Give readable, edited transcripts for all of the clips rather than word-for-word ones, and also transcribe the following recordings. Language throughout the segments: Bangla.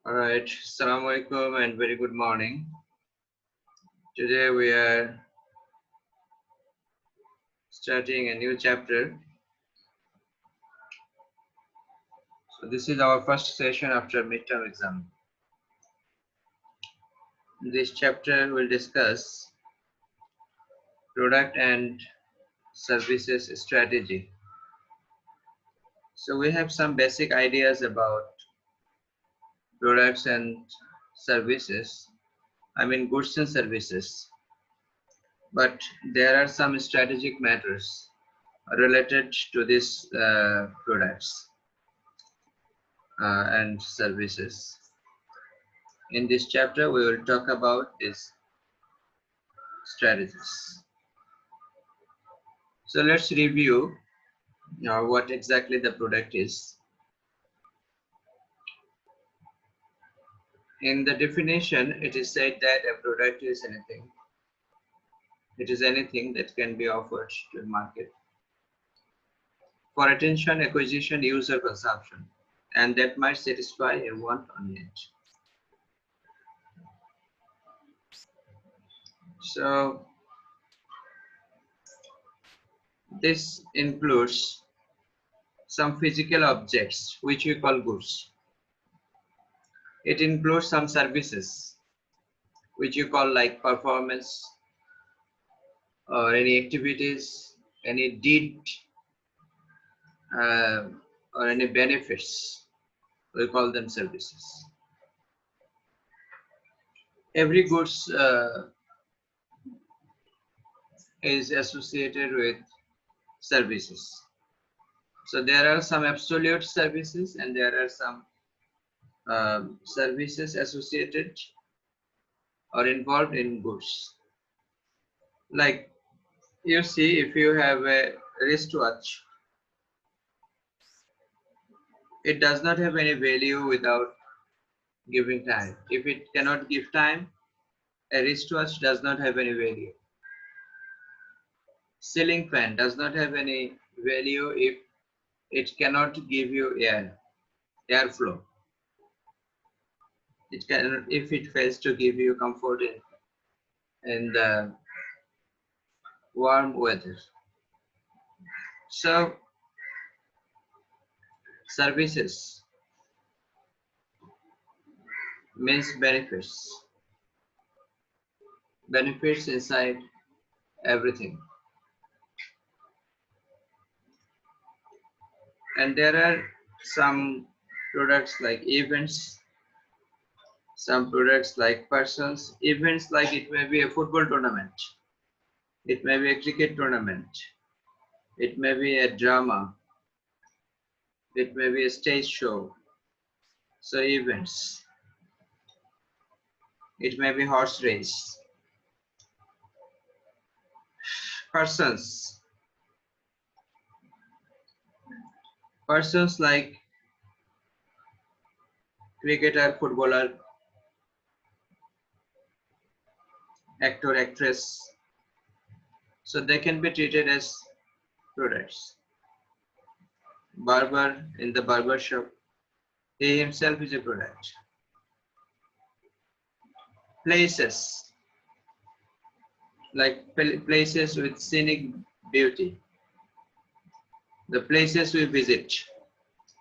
All right, Assalamu alaikum and very good morning. Today we are starting a new chapter. So this is our first session after midterm exam. In this chapter we'll discuss product and services strategy. So we have some basic ideas about products and services. I mean goods and services. But there are some strategic matters related to these products and services. In this chapter, we will talk about these strategies. So let's review what exactly the product is. In the definition, it is said that a product is anything. It is anything that can be offered to the market for attention, acquisition, use, or consumption, and that might satisfy a want or need. So this includes some physical objects which we call goods. It includes some services which you call like performance or any activities, any deed or any benefits. We call them services. Every goods is associated with services. So there are some absolute services and there are some services associated or involved in goods. Like you see, if you have a wristwatch, it does not have any value without giving time. If it cannot give time, a wristwatch does not have any value. Ceiling fan does not have any value if it cannot give you airflow. It can, if it fails to give you comfort in the warm weather. So services means benefits. Benefits inside everything. And there are some products like events, some products like persons. Events like it may be a football tournament, it may be a cricket tournament, it may be a drama, it may be a stage show. So events. It may be horse race. Persons. Persons like cricketer, footballer, actor, actress. So they can be treated as products. Barber in the barber shop, he himself is a product. Places, like places with scenic beauty. The places we visit,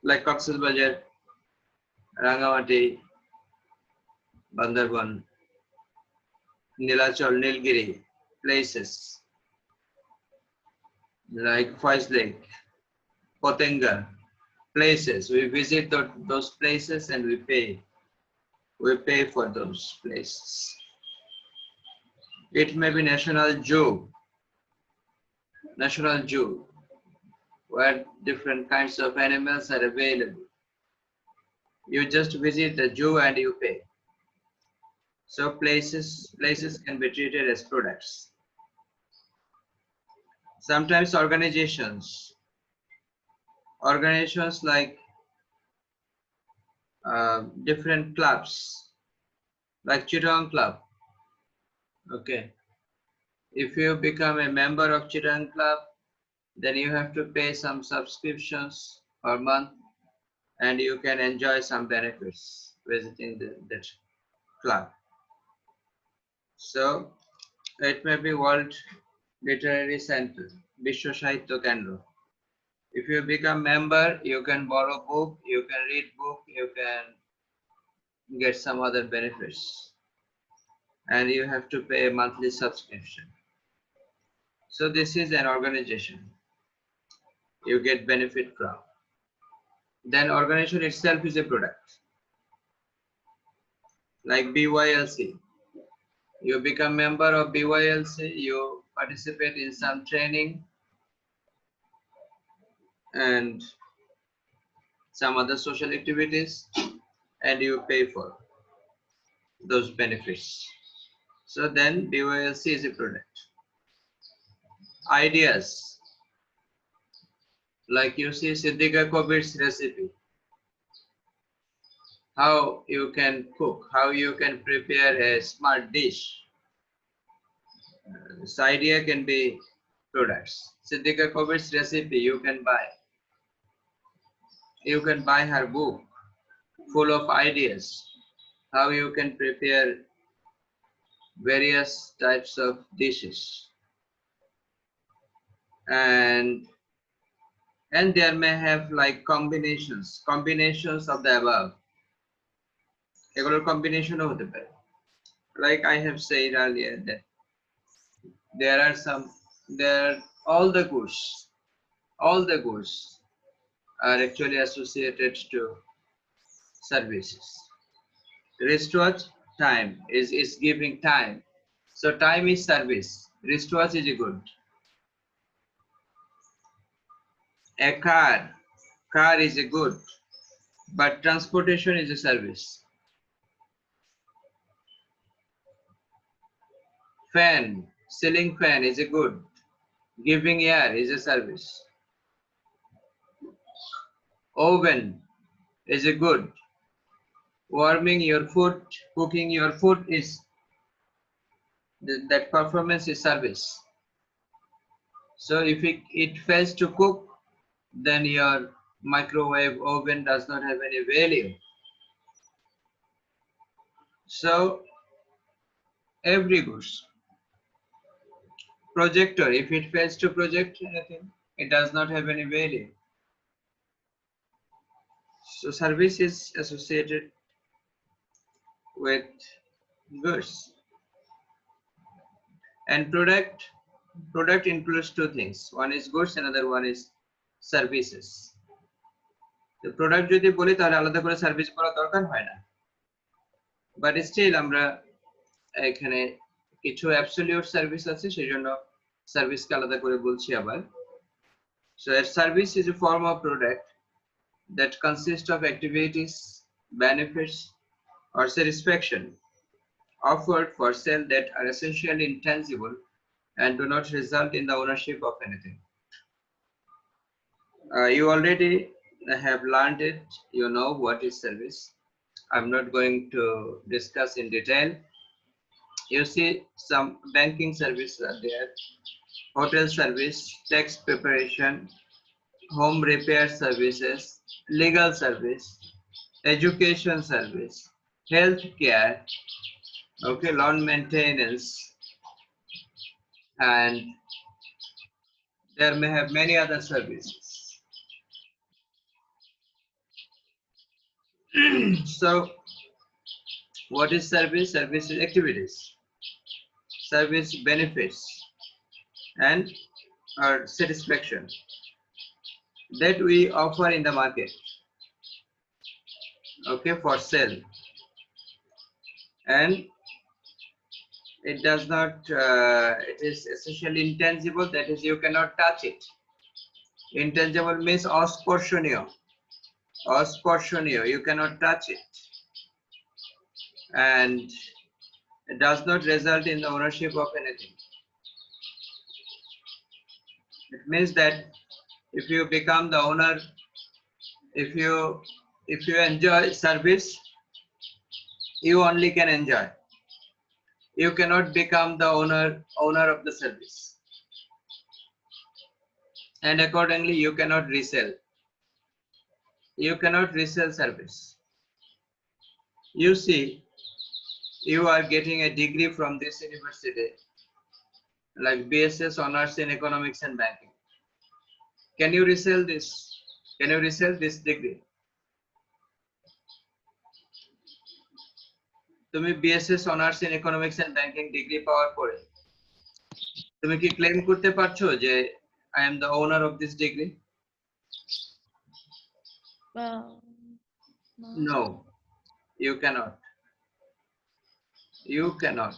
like Cox's Bazar, Rangamati, Bandarban, Nilachal, Nilgiri, places like Faiz Lake, Potenga, places. We visit those places and we pay. We pay for those places. It may be National Zoo, where different kinds of animals are available. You just visit the zoo and you pay. So places can be treated as products. Sometimes organizations like different clubs, like Chittagong Club. Okay, if you become a member of Chittagong Club, then you have to pay some subscriptions per month and you can enjoy some benefits visiting that club. So it may be World Literary Center, Vishwa Sahitya Kendra. If you become member, you can borrow book, you can read book, you can get some other benefits, and you have to pay a monthly subscription. So this is an organization you get benefit from. Then organization itself is a product. Like BYLC, you become member of BYLC, you participate in some training and some other social activities, and you pay for those benefits. So then BYLC is a product. Ideas, like you see Siddhika Kabir's recipe, how you can cook, how you can prepare a smart dish. This idea can be products. Siddhika Kabir's recipe you can buy. You can buy her book full of ideas, how you can prepare various types of dishes. And there may have like combinations of the above. এগুলোর combination হতে পারে. Like I have said earlier that there are all the goods are actually associated to services. Wristwatch, time is giving time. So time is service. Wristwatch is a good. A car is a good, but transportation is a service. Fan, ceiling fan is a good. Giving air is a service. Oven is a good. Warming your food, cooking your food is that performance is service. So if it fails to cook, then your microwave oven does not have any value. So every goods. Projector, if it fails to project anything, it does not have any value. So service is associated with goods. And product includes two things. One is goods, another one is services. The product যদি বলি তাহলে আলাদা করে সার্ভিস করা দরকার হয় না, বাট স্টিল আমরা এখানে কিছু অ্যাবসলিউট সার্ভিস আছে, সেজন্য সার্ভিসকে আলাদা করে বলছি আবার. So a service is a form of product that consists of activities, benefits, or satisfaction offered for sale that are essentially intangible and do not result in the ownership of anything. You already have learned it. You know what is service. I'm not going to discuss in detail. You see some banking services are there, hotel service, tax preparation, home repair services, legal service, education service, health care, okay, lawn maintenance, and there may have many other services. So what is service? Service is activities, service benefits, and our satisfaction that we offer in the market, okay, for sale. And it does not, it is essentially intangible, that is you cannot touch it. Intangible means অস্পর্শনীয়, you cannot touch it, and it does not result in the ownership of anything. It means that if you become the owner, if you enjoy service, you only can enjoy. You cannot become the owner of the service, and accordingly you cannot resell. You cannot resell service. You see, you are getting a degree from this university, like BSS Honors in Economics and Banking. Can you resell this? Can you resell this degree? তুমি BSS Honors in Economics and Banking degree পাওয়ার পরে তুমি কি ক্লেম করতে পারছো যে I am the owner of this degree? No, you cannot. You cannot.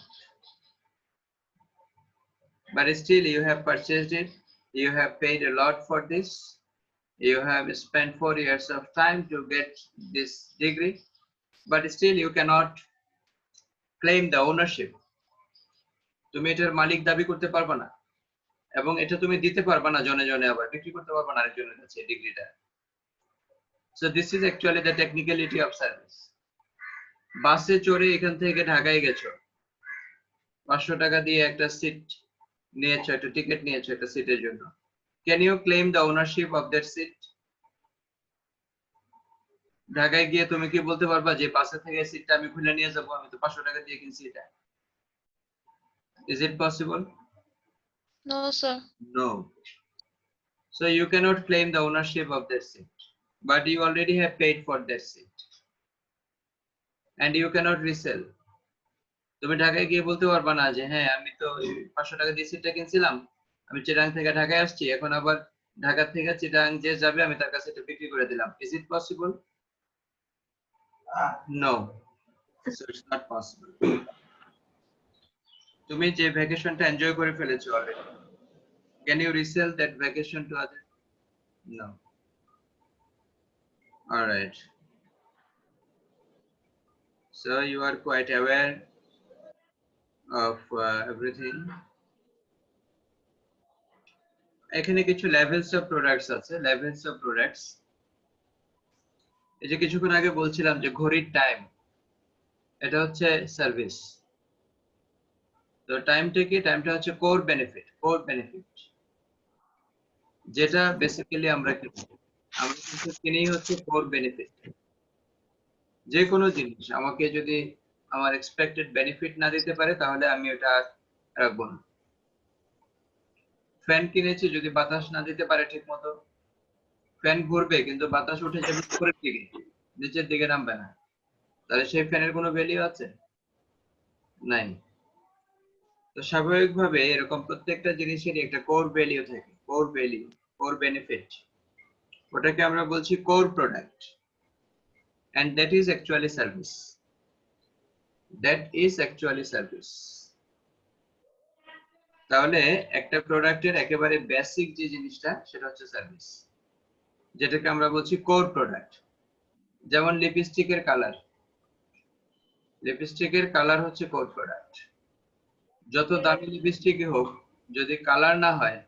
But still you have purchased it. You have paid a lot for this. You have spent 4 years of time to get this degree. But still you cannot claim the ownership. তুমি এটার মালিক দাবি করতে পারবে না এবং এটা তুমি দিতে পারবে না জনে জনে আবার বিক্রি করতে পারবে না আরেকজনের কাছে ডিগ্রিটা। So this is actually the technicality of service. বাসে চড়ে এখান থেকে ঢাকায় গেছো, 500 টাকা দিয়ে একটা সিট নিয়েছো, একটা টিকিট নিয়েছো একটা সিটের জন্য। Can you claim the ownership of that seat? ঢাকায় গিয়ে তুমি কি বলতে পারবা যে বাসে থেকে সিটটা আমি খুলে নিয়ে যাবো, আমি তো 500 টাকা দিয়ে কিনছি এটা? Is it possible? No, sir. No. So you cannot claim the ownership of that seat, but you already have paid for that seat and you cannot resell. তুমি ঢাকায় গিয়ে বলতে পারবা না যে হ্যাঁ আমি তো 500 টাকা দিয়ে সিটটা কিনছিলাম, আমি চিটাং থেকে ঢাকায় আসছি, এখন আবার ঢাকা থেকে চিটাং যে যাবে আমি তার কাছে এটা বিক্রি করে দিলাম। Is it possible? No. So it's not possible. তুমি যে ভ্যাকেশনটা এনজয় করে ফেলেছো already, can you resell that vacation to others? No. All right. So you are quite aware of everything. এখানে কিছু লেভেলস অফ প্রোডাক্টস আছে, লেভেলস অফ প্রোডাক্টস। এই যে কিছুক্ষণ আগে বলছিলাম যে ঘড়ির টাইম, এটা হচ্ছে সার্ভিস। তো টাইমটা কি? টাইমটা হচ্ছে কোর বেনিফিট। কোর বেনিফিট যেটা বেসিক্যালি আমরা কিন্তু কিনেই হচ্ছে কোর বেনিফিট। যে কোনো জিনিস আমাকে যদি আমার এক্সপেক্টেড বেনিফিট না দিতে পারে তাহলে আমি ওটা রাখবো না। ফ্যান কিনেছি, যদি বাতাস না দিতে পারে ঠিক মতো, ফ্যান ঘুরবে কিন্তু বাতাস উঠে যাবে উপরের দিকে, নিচের দিকে নামবে না, তাহলে সেই ফ্যানের কোনো ভ্যালু আছে? নাই। তো স্বাভাবিকভাবে এরকম প্রত্যেকটা জিনিসেরই একটা কোর ভ্যালু থাকে, কোর ভ্যালু, কোর বেনিফিট, ওটাকে আমরা বলছি core product, and that is actually service. That is actually service. তাহলে একটা প্রোডাক্টের একেবারে বেসিক যে জিনিসটা সেটা হচ্ছে সার্ভিস, যেটাকে আমরা বলছি কোর প্রোডাক্ট। যেমন লিপস্টিকের কালার, লিপস্টিকের কালার হচ্ছে কোর প্রোডাক্ট। যত দামি লিপস্টিকই হোক, যদি কালার না হয়,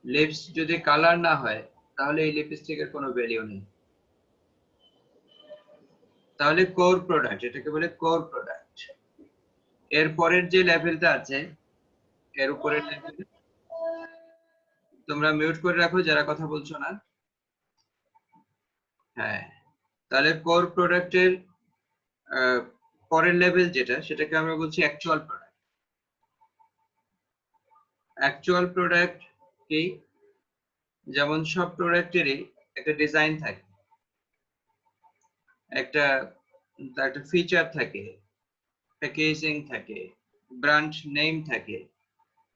লিপস যদি কালার না হয়, তাহলে এই লিপস্টিকের কোনো ভ্যালু নেই। তাহলে কোর প্রোডাক্ট, এটাকে বলে কোর প্রোডাক্ট। এর পরের যে লেভেলটা আছে, এর উপরের লেভেল, তোমরা মিউট করে রাখো যারা কথা বলছো না। হ্যাঁ, তাহলে কোর প্রোডাক্টের পরের লেভেল যেটা, সেটাকে আমরা বলছি অ্যাকচুয়াল প্রোডাক্ট। অ্যাকচুয়াল প্রোডাক্ট কি? যেমন সব প্রোডাক্টেরই একটা ডিজাইন থাকে, একটা ফিচার থাকে, প্যাকেজিং থাকে, ব্র্যান্ড নেম থাকে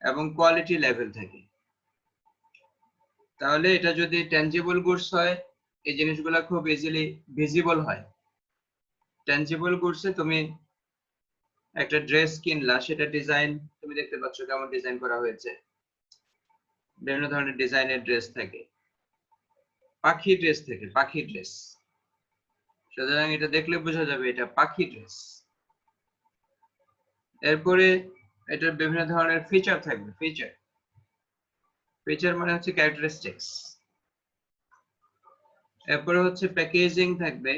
এবং কোয়ালিটি লেভেল থাকে। তাহলে এটা যদি ট্যানজিবল গুডস হয়, এই জিনিসগুলো খুব ইজিলি ভিজিবল হয়। ট্যানজিবল গুডসে তুমি একটা ড্রেস কিনলা, সেটা ডিজাইন তুমি দেখতে পাচ্ছ কেমন ডিজাইন করা হয়েছে, বিভিন্ন ধরনের ডিজাইনের ড্রেস থাকে, পাখি ড্রেস থাকে, পাখি ড্রেস, সুতরাং এটা দেখলে বোঝা যাবে এটা পাখি ড্রেস। এরপরে এটার বিভিন্ন ধরনের ফিচার থাকবে, ফিচার, ফিচার মানে হচ্ছে ক্যারেক্টারিস্টিক্স। এরপরে হচ্ছে প্যাকেজিং থাকবে,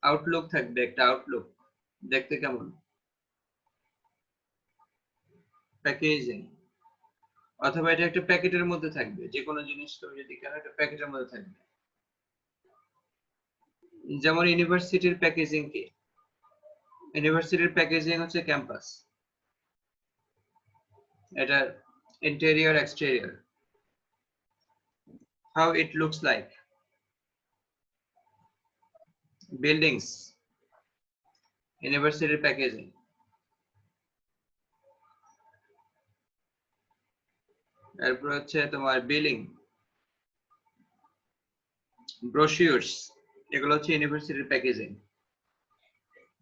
আউটলুক থাকবে, একটা আউটলুক দেখতে কেমন, প্যাকেজিং। অথবা এটা একটা প্যাকেটের মধ্যে থাকবে, যে কোনো জিনিস তুমি যদি কেন একটা প্যাকেটের মধ্যে থাকবে। যেমন ইউনিভার্সিটির প্যাকেজিং কি? ইউনিভার্সিটির প্যাকেজিং হচ্ছে ক্যাম্পাস, এটা interior exterior, how it looks like, buildings, university packaging. এরপর হচ্ছে তোমার বিলিং, ব্রোশিউরস, এগুলো হচ্ছে ইউনিভার্সিটির প্যাকেজিং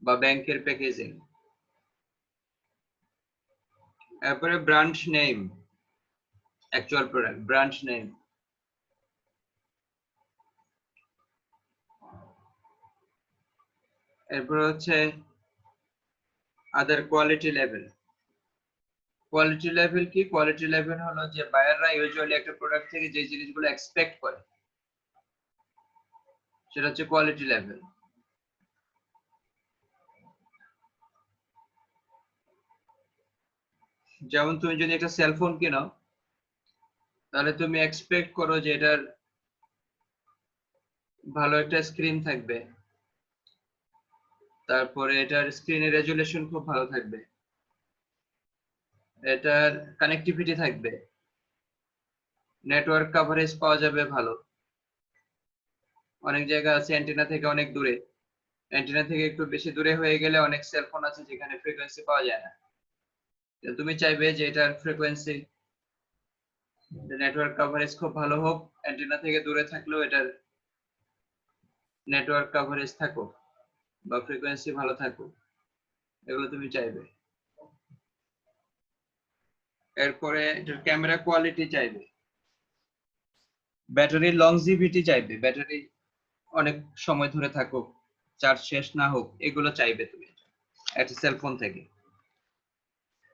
বা ব্যাংকের প্যাকেজিং। এরপরে branch name, actual product, branch name. এরপর হচ্ছে আদার কোয়ালিটি লেভেল। কোয়ালিটি লেভেল কি? কোয়ালিটি লেভেল হলো যে বায়াররা ইউজুয়ালি একটা প্রোডাক্ট থেকে যে জিনিসগুলো এক্সপেক্ট করে সেটা হচ্ছে কোয়ালিটি লেভেল। যেমন তুমি যদি একটা সেলফোন কিনো তাহলে তুমি এক্সপেক্ট করো যে এটার ভালো একটা স্ক্রিন থাকবে, তারপরে এটার স্ক্রিনের রেজুলেশন খুব ভালো থাকবে, এটার কানেক্টিভিটি থাকবে, নেটওয়ার্ক কভারেজ পাওয়া যাবে ভালো। অনেক জায়গা আছে অ্যান্টেনা থেকে অনেক দূরে, অ্যান্টেনা থেকে একটু বেশি দূরে হয়ে গেলে অনেক সেলফোন আছে যেখানে ফ্রিকোয়েন্সি পাওয়া যায় না। তুমি চাইবে যে এটার ফ্রিকোয়েন্সি, নেটওয়ার্ক কভারেজ খুব ভালো হোক, অ্যান্টেনা থেকে দূরে থাকলেও এটার নেটওয়ার্ক কভারেজ থাকুক বা ফ্রিকোয়েন্সি ভালো থাকুক, এগুলো তুমি চাইবে। এরপরে এটার ক্যামেরা কোয়ালিটি চাইবে, ব্যাটারি লংজিভিটি চাইবে, ব্যাটারি অনেক সময় ধরে থাকুক, চার্জ শেষ না হোক, এগুলো চাইবে তুমি একটা সেলফোন থেকে।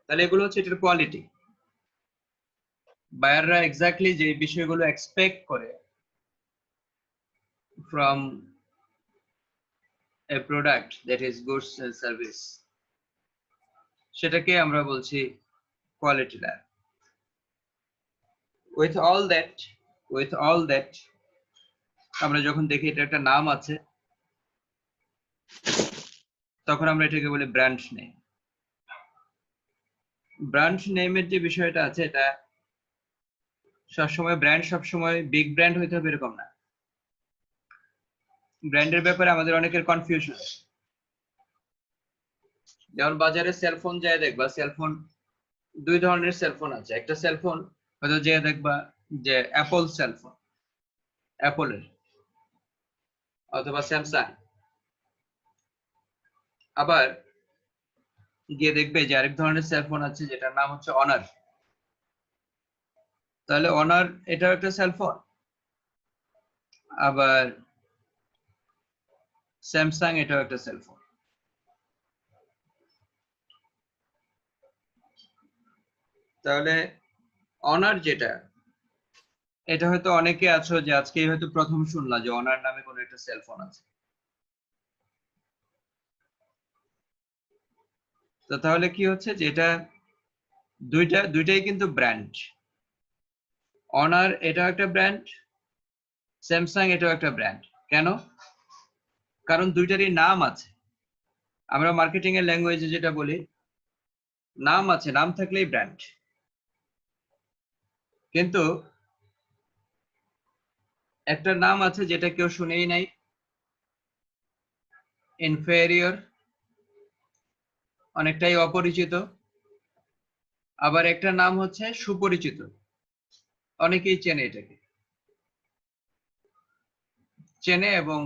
তাহলে এগুলো হচ্ছে এটার কোয়ালিটি। বায়াররা এক্স্যাক্টলি যে বিষয়গুলো এক্সপেক্ট করে from a product that is goods and service, সেটাকে আমরা বলছি quality level. with all that আমরা যখন দেখি এটা একটা নাম আছে তখন আমরা এটাকে বলি ব্র্যান্ড নেম। ব্র্যান্ড নেমের যে বিষয়টা আছে এটা সবসময় ব্র্যান্ড সবসময় বিগ ব্র্যান্ড হইতে হবে এরকম না। ব্র্যান্ডের ব্যাপারে আমাদের অনেকের কনফিউশন। যেমন বাজারে সেলফোন যায় দেখবা, সেলফোন দুই ধরনের সেলফোন আছে। একটা সেলফোন হয়তো যে দেখবা যে অ্যাপল সেলফোন, অ্যাপলের অথবা স্যামসাং। আবার গিয়ে দেখবে যে আরেক ধরনের সেলফোন আছে যেটার নাম হচ্ছে অনার। তাহলে অনার এটাও একটা সেলফোন, আবার স্যামসাং এটাও একটা সেলফোন। তাহলে অনার যেটা, এটা হয়তো অনেকে আছো যে আজকেই হয়তো প্রথম শুনলা যে অনার নামে কোনো একটা সেলফোন আছে। তো তাহলে কি হচ্ছে যে এটা দুইটাই কিন্তু ব্র্যান্ড। অনার এটাও একটা ব্র্যান্ড, স্যামসাং এটাও একটা ব্র্যান্ড। কেন? কারণ দুইটারই নাম আছে। আমরা মার্কেটিং এর ল্যাঙ্গুয়েজে যেটা বলি, নাম আছে, নাম থাকলেই ব্র্যান্ড। কিন্তু একটা নাম আছে যেটা কেউ শুনেই নাই, ইনফেরিয়র, অনেকটাই অপরিচিত। আবার একটা নাম হচ্ছে সুপরিচিত, অনেকেই চেনে এটাকে, চেনে এবং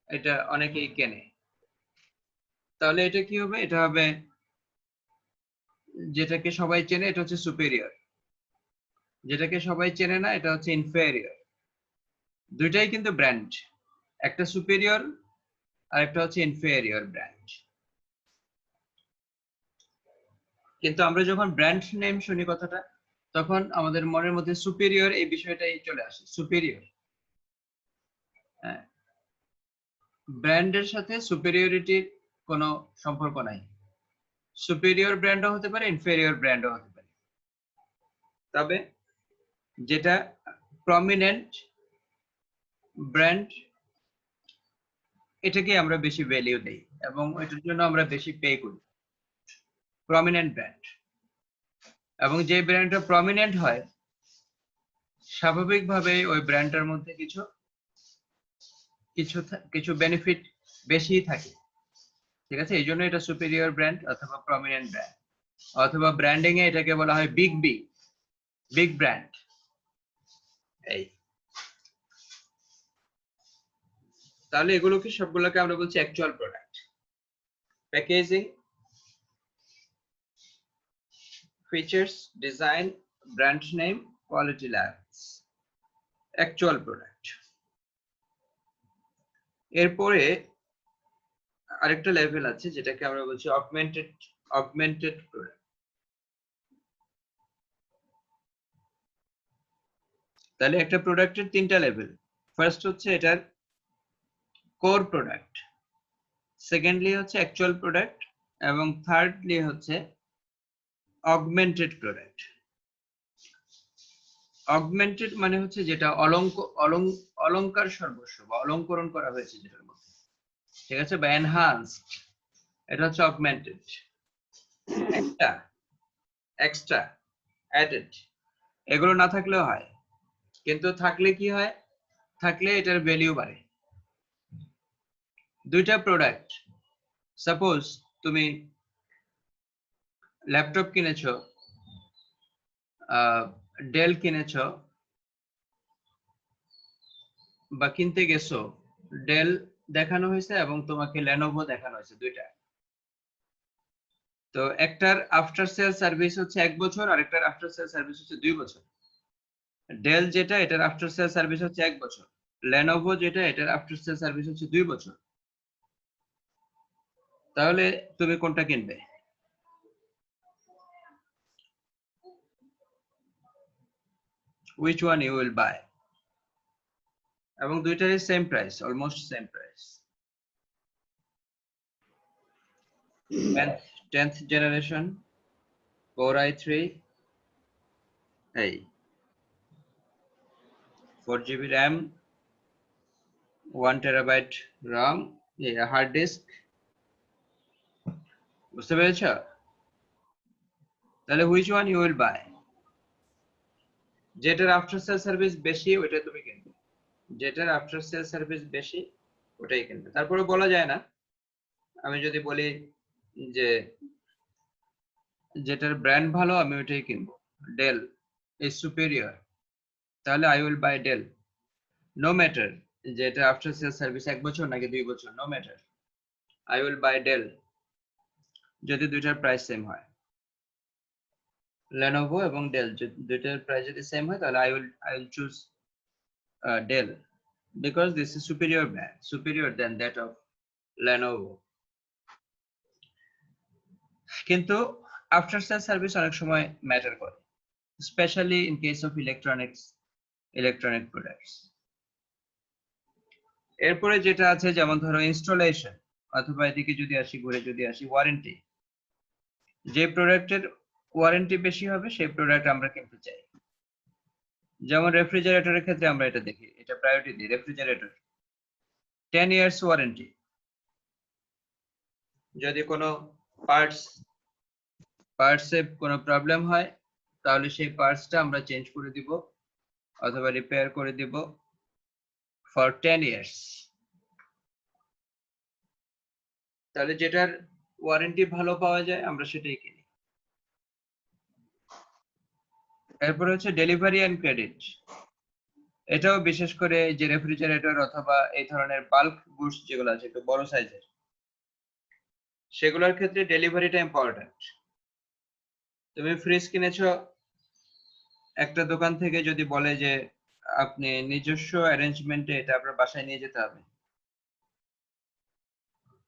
এটা অনেকেই কেনে। তাহলে এটা কি হবে? এটা হবে যেটাকে সবাই চেনে এটা হচ্ছে সুপেরিয়র, যেটাকে সবাই চেনে না এটা হচ্ছে ইনফেরিয়র। দুইটাই কিন্তু ব্র্যান্ড, একটা সুপেরিয়র আর একটা হচ্ছে ইনফেরিয়র ব্র্যান্ড। কিন্তু আমরা যখন ব্র্যান্ড নেম শুনি কথাটা, তখন আমাদের মনের মধ্যে সুপেরিয়র এই বিষয়টাই চলে আসে। সুপেরিয়র, হ্যাঁ, ব্র্যান্ডের সাথে সুপেরিয়রিটির কোনো সম্পর্ক নাই। সুপেরিয়র ব্র্যান্ডও হতে পারে, ইনফেরিয়র ব্র্যান্ডও হতে পারে। তবে যেটা প্রমিনেন্ট ব্র্যান্ড এটাকে আমরা বেশি ভ্যালিউ দেই এবং এটার জন্য আমরা বেশি পে করি। প্রমিনেন্ট ব্র্যান্ড, এবং যে ব্র্যান্ডটা প্রমিনেন্ট হয় স্বাভাবিকভাবে ওই ব্র্যান্ডটার মধ্যে কিছু বেনিফিট বেশি থাকে, ঠিক আছে? এই জন্য এটা সুপিরিয়র ব্র্যান্ড অথবা প্রমিনেন্ট ব্র্যান্ড, অথবা ব্র্যান্ডিং এ এটাকে বলা হয় বিগ ব্র্যান্ড। এই তাহলে এগুলোকে সবগুলোকে আমরা বলছি actual product. Packaging, features, design, brand name, quality levels, actual product. এরপরে আরেকটা লেভেল আছে যেটাকে আমরা বলছি অগমেন্টেড প্রোডাক্ট। তাহলে একটা প্রোডাক্টের তিনটা লেভেল। ফার্স্ট হচ্ছে এটার কোর প্রোডাক্ট, সেকেন্ডলি হচ্ছে অ্যাকচুয়াল প্রোডাক্ট, এবং থার্ডলি হচ্ছে অগমেন্টেড প্রোডাক্ট। অগমেন্টেড মানে হচ্ছে যেটা অলংকার সর্বস্ব বা অলংকরণ করা হয়েছে যেটার মধ্যে, ঠিক আছে, বা এনহান্সড, এটা হচ্ছে অগমেন্টেড। এক্সট্রা, অ্যাডেড, এগুলো না থাকলেও হয়, কিন্তু থাকলে কি হয়? থাকলে এটার ভ্যালু বাড়ে। দুইটা প্রোডাক্ট, সাপোজ তুমি ল্যাপটপ কিনেছো, ডেল কিনেছো বা কিনতে গেছো, ডেল দেখানো হয়েছে এবং তোমাকে লেনোভো দেখানো হয়েছে, দুইটা। তো একটার আফটার সেল সার্ভিস হচ্ছে 1 বছর, আর একটার আফটার সেল সার্ভিস হচ্ছে 2 বছর। ডেল যেটা, এটার আফটার সেল সার্ভিস হচ্ছে 1 বছর। লেনোভো যেটা, এটার আফটার সেল সার্ভিস হচ্ছে 2 বছর। তাহলে তুমি কোনটা কিনবে? Which one you will buy? এবং দুইটারই same price, almost same price. 10th generation Core i3, এই 4GB RAM, 1TB RAM, hard disk. বুঝতে পেরেছ? তাহলে which one you will buy? যেটার আফটার সেল সার্ভিস বেশি ওইটা তুমি কিনবে, যেটার আফটার সেল সার্ভিস বেশি ওটাই কিনবে। তারপরে বলা যায় না, আমি যদি বলি যে যেটার ব্র্যান্ড ভালো আমি ওইটাই কিনবো, ডেল ইজ সুপিরিয়র, তাহলে I will buy Dell, no matter যেটা আফটার সেল সার্ভিস 1 বছর নাকি 2 বছর, no matter, I will buy Dell যদি দুইটার প্রাইস সেম হয়। লেনোভো এবং ডেল দুইটার প্রাইস যদি সেম হয় তাহলে I will choose Dell, because this is superior brand, superior than that of Lenovo. কিন্তু আফটার সেল সার্ভিস অনেক সময় ম্যাটার করে, specially in case of electronic products. এরপরে যেটা আছে যেমন ধরো ইনস্টলেশন, অথবা এদিকে যদি আসি, ঘুরে যদি আসি ওয়ারেন্টি। যে প্রোডাক্টের ওয়ারেন্টি বেশি হবে সেই প্রোডাক্ট আমরা কিনতে চাই। যেমন রেফ্রিজারেটরের ক্ষেত্রে আমরা এটা দেখি, এটা প্রায়োরিটি দিই। রেফ্রিজারেটর 10 ইয়ার্স ওয়ারেন্টি, যদি কোনো পার্টসে কোনো প্রবলেম হয় তাহলে সেই পার্টসটা আমরা চেঞ্জ করে দিব অথবা রিপেয়ার করে দিব ফর 10 ইয়ার্স। তাহলে যেটার ওয়ারেন্টি ভালো পাওয়া যায় আমরা সেটাই কিনি। এরপর হচ্ছে ডেলিভারি এন্ড ক্রেডিট। এটাও বিশেষ করে যে রেফ্রিজারেটর অথবা এই ধরনের বাল্ক গুডস যেগুলো আছে একটু বড় সাইজের, সেগুলোর ক্ষেত্রে ডেলিভারিটা ইম্পর্টেন্ট। তুমি ফ্রিজ কিনেছো একটা দোকান থেকে, যদি বলে যে আপনি নিজস্ব অ্যারেঞ্জমেন্টে এটা আপনার বাসায় নিয়ে যেতে হবে,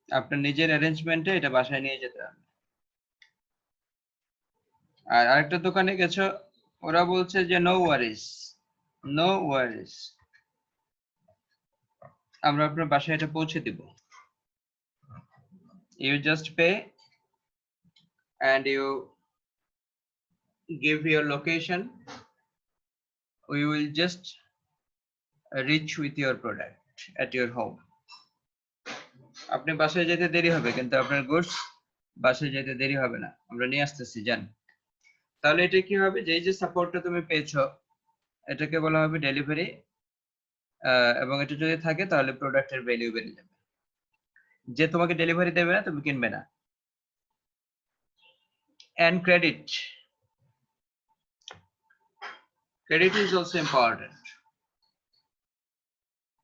আপনার নিজের অ্যারেঞ্জমেন্টে এটা বাসায় নিয়ে যেতে হবে। আর আরেকটা দোকানে গেছো, ওরা বলছে যে নো ওয়ারিস, আমরা আপনার বাসায় এটা পৌঁছে দিব, you just pay and you give your location, we will just reach with your product at your home. আপনি বাসায় যেতে দেরি হবে, কিন্তু আপনার গুডস বাসায় যেতে দেরি হবে না, আমরা নিয়ে আসতেছি, যান। তাহলে এটা কি হবে, যে এই যে সাপোর্টটা তুমি পেয়েছো, এটাকে বলা হবে ডেলিভারি, এবং এটা যদি থাকে তাহলে প্রোডাক্টের ভ্যালু বেড়ে যাবে। যে তোমাকে ডেলিভারি দেবে না, তুমি কিনবে না। And credit is also important.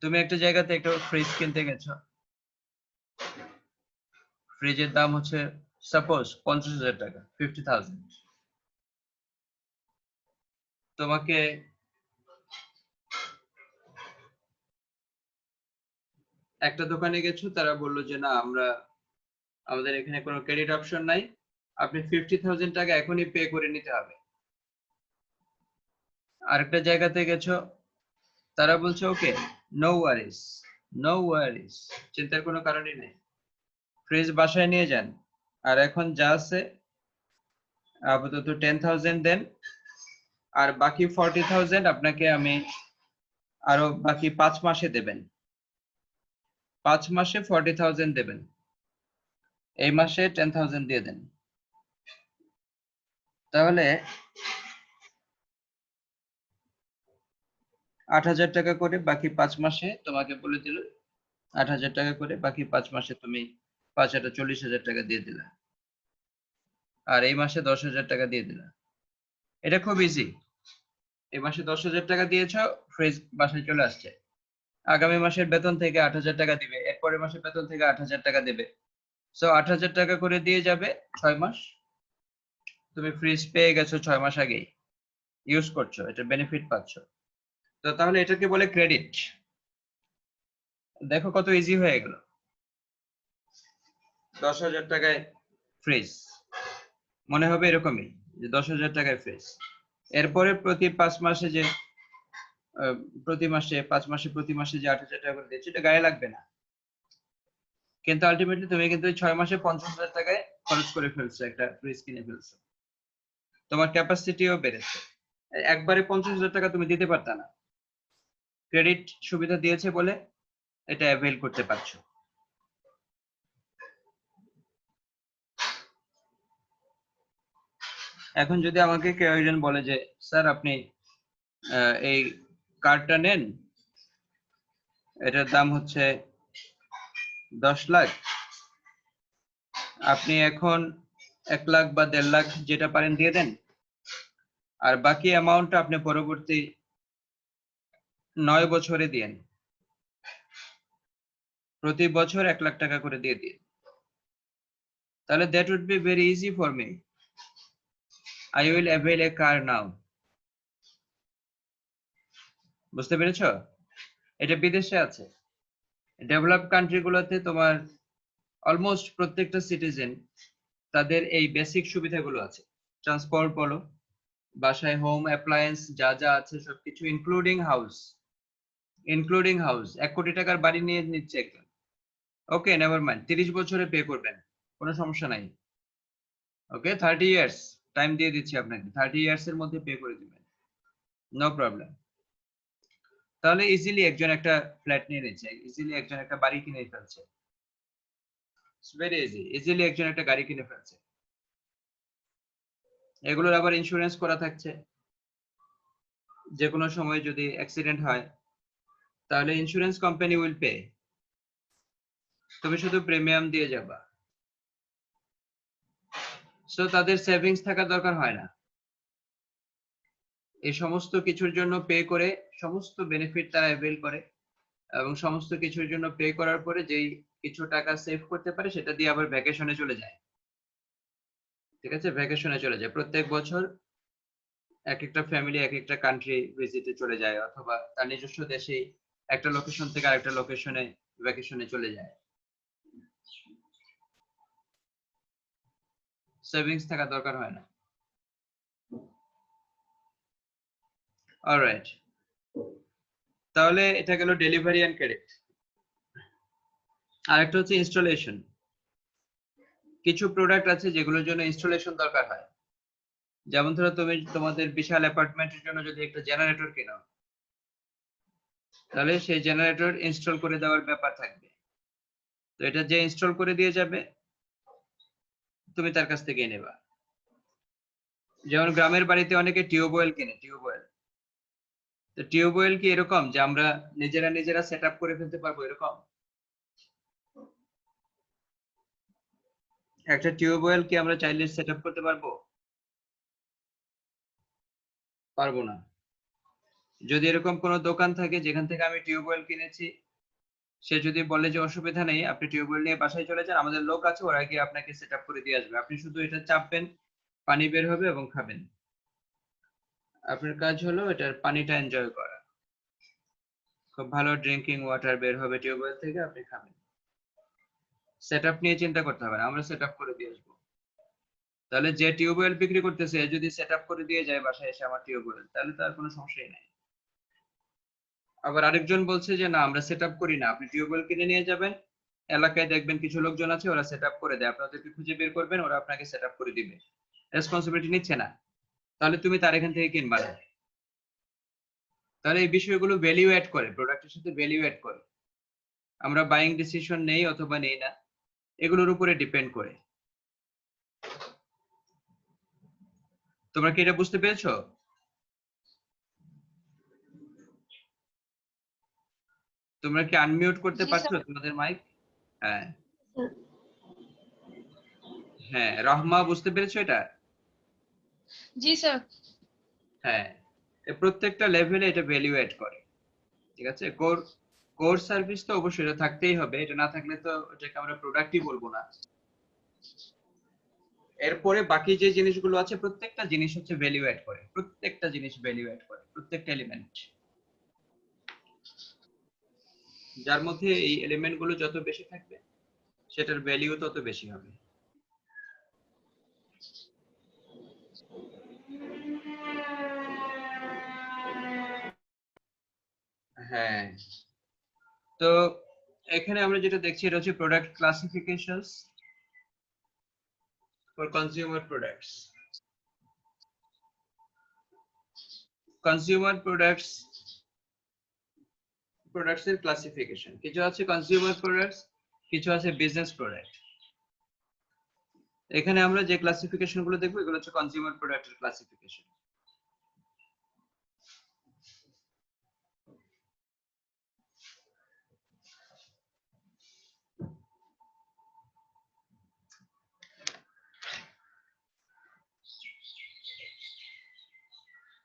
তুমি একটা জায়গাতে একটা ফ্রিজ কিনতে গেছো, ফ্রিজের দাম হচ্ছে সাপোজ 50,000 টাকা, 50,000। তোমাকে একটা দোকানে গেছো, তারা বললো যে না, আমাদের এখানে কোনো ক্রেডিট অপশন নাই, আপনি 50,000 টাকা এখনই পে করে নিতে হবে। আরেকটা জায়গাতে গেছো, তারা বলছে ওকে, নো ওয়ারিস, নো ওয়ারিস, চিন্তার কোনো কারণই নেই, ফ্রিজ বাসায় নিয়ে যান, আর এখন যা আছে আপাতত 10,000 দেন, আর বাকি 40,000 আপনাকে আমি আরো বাকি 5 মাসে দেবেন, 5 মাসে 40,000 দেবেন, এই মাসে 10,000 দিয়ে দেন। তাহলে 8,000 টাকা করে বাকি 5 মাসে তোমাকে বলে দিল, 8,000 টাকা করে বাকি 5 মাসে তুমি 5 40,000 টাকা দিয়ে দিলা, আর এই মাসে 10,000 টাকা দিয়ে দিলা। এটা খুব ইজি। এই মাসে 10,000 টাকা দিয়েছো, ফ্রিজ বাসায় চলে আসছে। আগামী মাসের বেতন থেকে 8,000 টাকা দিবে, এরপরের মাসের বেতন থেকে 8,000 টাকা দেবে। সো 8,000 টাকা করে দিয়ে যাবে 6 মাস। তুমি ফ্রিজ পেয়ে গেছো 6 মাস আগেই, ইউজ করছো, এটা বেনিফিট পাচ্ছ। তো তাহলে এটাকে বলে ক্রেডিট। দেখো কত ইজি হয়ে গেল, 10,000 টাকায় ফ্রিজ, মনে হবে এরকমই যে 10,000 টাকায় ফ্রিজ। এরপরে প্রতি 5 মাসে যে প্রতি মাসে 5 মাসে প্রতি মাসে যে 8,000 টাকা করে দিচ্ছ, এটা গায়ে লাগবে না, কিন্তু আলটিমেটলি তুমি কিন্তু 6 মাসে 50,000 টাকায় খরচ করে ফেলছো, একটা ফ্রিজ কিনে ফেলছো, তোমার ক্যাপাসিটিও বেড়েছে। একবারে 50,000 টাকা তুমি দিতে পারতা না, ক্রেডিট সুবিধা দিয়েছে বলে এটা অ্যাভেল করতে পারছো। এখন যদি আমাকে কেউ একজন বলে যে স্যার আপনি এই কার্ডটা নেন, এটার দাম হচ্ছে 10 লাখ, আপনি এখন 1 লাখ বা 1.5 লাখ যেটা পারেন দিয়ে দেন, আর বাকি অ্যামাউন্টটা আপনি পরবর্তী 9 বছরে দিন, প্রতি বছর 1 লাখ টাকা করে দিয়ে দিন, তাহলে that would be very easy for me. I will avail a car now. বুঝতে পেরেছো? এটা বিদেশে আছে, ডেভেলপ কান্ট্রি গুলোতে তোমার অলমোস্ট প্রত্যেকটা সিটিজেন তাদের এই বেসিক সুবিধাগুলো আছে। ট্রান্সপোর্ট বলো, বাসায় হোম অ্যাপ্লায়েন্স যা যা আছে সবকিছু, ইনক্লুডিং হাউস। 1 কোটি টাকার বাড়ি নিয়ে নিচ্ছে একজন, ওকে নেভার মাইন্ড, 30 বছরে পে করবেন, কোনো সমস্যা নাই। ওকে 30 ইয়ার্স টাইম দিয়ে দিচ্ছি আপনাকে, 30 ইয়ার্স এর মধ্যে পে করে দিবেন, নো প্রবলেম। তাহলে ইজিলি একজন একটা ফ্ল্যাট নিয়ে নিচ্ছে, ইজিলি একজন একটা বাড়ি কিনে ফেলছে, ইটস ভেরি ইজি, ইজিলি একজন একটা গাড়ি কিনে ফেলছে। এগুলোর আবার ইন্স্যুরেন্স করা থাকছে, যে কোনো সময় যদি অ্যাক্সিডেন্ট হয় তাহলে ইন্স্যুরেন্স কোম্পানি উইল পে, তুমি শুধু প্রিমিয়াম দিয়ে যাবা। সো তাদের সেভিংস থাকার দরকার হয় না, এই সমস্ত কিছুর জন্য পে করে সমস্ত বেনিফিট তারা অ্যাভেল করে, এবং সমস্ত কিছুর জন্য পে করার পরে যেই কিছু টাকা সেভ করতে পারে সেটা দিয়ে আবার ভ্যাকেশনে চলে যায়। ঠিক আছে, ভ্যাকেশনে চলে যায়, প্রত্যেক বছর এক একটা ফ্যামিলি এক একটা কান্ট্রি ভিজিটে চলে যায়, অথবা তার নিজস্ব দেশে একটা লোকেশন থেকে আরেকটা লোকেশনে ভ্যাকেশনে চলে যায়। সেভিংস থাকা দরকার হয় না। অলরাইট, তাহলে এটা গেল ডেলিভারি এন্ড ক্রেডিট। আরেকটা হচ্ছে ইনস্টলেশন। কিছু প্রোডাক্ট আছে যেগুলোর জন্য ইনস্টলেশন দরকার হয়, যেমন ধরো তুমি তোমাদের বিশাল অ্যাপার্টমেন্টের জন্য যদি একটা জেনারেটর কেনো, তাহলে সেই জেনারেটর ইনস্টল করে দেওয়ার ব্যাপার থাকবে। তো এটা যে ইনস্টল করে দিয়ে যাবে তুমি তার কাছ থেকে নেবা। যেমন গ্রামের বাড়িতে অনেকে টিউবওয়েল কিনে, টিউবওয়েল। তো টিউবওয়েল কি এরকম যে আমরা নিজেরা সেট আপ করে ফেলতে পারবো এরকম? একটা টিউবওয়েল কি আমরা চাইলে সেট আপ করতে পারবো? পারবো না। যদি এরকম কোনো দোকান থাকে যেখান থেকে আমি টিউবওয়েল কিনেছি, সে যদি বলে যে অসুবিধা নেই, আপনি টিউবওয়েল নিয়ে বাসায় চলে যান, আমাদের লোক আছে, ওরা গিয়ে আপনাকে সেট আপ করে দিয়ে আসবে। আপনি শুধু এটা চাপবেন, পানি বের হবে এবং খাবেন। আপনার কাজ হলো এটার পানিটা এনজয় করা। খুব ভালো ড্রিঙ্কিং ওয়াটার বের হবে টিউবওয়েল থেকে, আপনি খাবেন। সেট আপ নিয়ে চিন্তা করতে হবে না, আমরা সেট আপ করে দিয়ে আসবো। তাহলে যে টিউবওয়েল বিক্রি করতেছে যদি সেট আপ করে দিয়ে যায় বাসায় এসে আমার টিউবওয়েল, তাহলে তো আর কোনো সমস্যাই নাই। আবার আরেকজন বলছে যে না আমরা সেট আপ করি না, আপনি টিউবওয়েল কিনে নিয়ে যাবেন, এলাকায় দেখবেন কিছু লোকজন আছে ওরা সেট আপ করে দেয়, আপনাদেরকে খুঁজে বের করবেন, ওরা আপনাকে সেট আপ করে দিবে, রেসপন্সিবিলিটি নিচ্ছে না, তাহলে তুমি তার এখান থেকে কিনবা না। তাহলে এই বিষয়গুলো ভ্যালিউ অ্যাড করে, প্রোডাক্টের সাথে ভ্যালিউ অ্যাড করে। আমরা বাইং ডিসিশন নেই অথবা নেই না, এগুলোর উপরে ডিপেন্ড করে। তোমরা কি এটা বুঝতে পেরেছো? তোমরা কি আনমিউট করতে জি পারছো স্যার। তোমাদের মাইক? হ্যাঁ হ্যাঁ, রহমা বুঝতে পেরেছো এটা? জি স্যার। হ্যাঁ, প্রত্যেকটা লেভেলে এটা ভ্যালিউ অ্যাড করে। ঠিক আছে, কোর সার্ভিস তো অবশ্যই এটা থাকতেই হবে, এটা না থাকলে তো এটাকে আমরা প্রোডাক্টই বলবো না। এরপরে বাকি যে জিনিসগুলো আছে প্রত্যেকটা জিনিস হচ্ছে ভ্যালিউ অ্যাড করে, প্রত্যেকটা জিনিস ভ্যালিউ অ্যাড করে, প্রত্যেকটা এলিমেন্ট। যার মধ্যে এই এলিমেন্ট গুলো যত বেশি থাকবে সেটার ভ্যালিউ তত বেশি হবে। হ্যাঁ, তো এখানে আমরা যেটা দেখছি এটা হচ্ছে product classifications for consumer products. Consumer products এর ক্লাসিফিকেশন, কিছু আছে কনজিউমার প্রোডাক্টস, কিছু আছে বিজনেস প্রোডাক্ট। এখানে আমরা যে ক্লাসিফিকেশন গুলো দেখবো এগুলো হচ্ছে কনজিউমার প্রোডাক্টের ক্লাসিফিকেশন।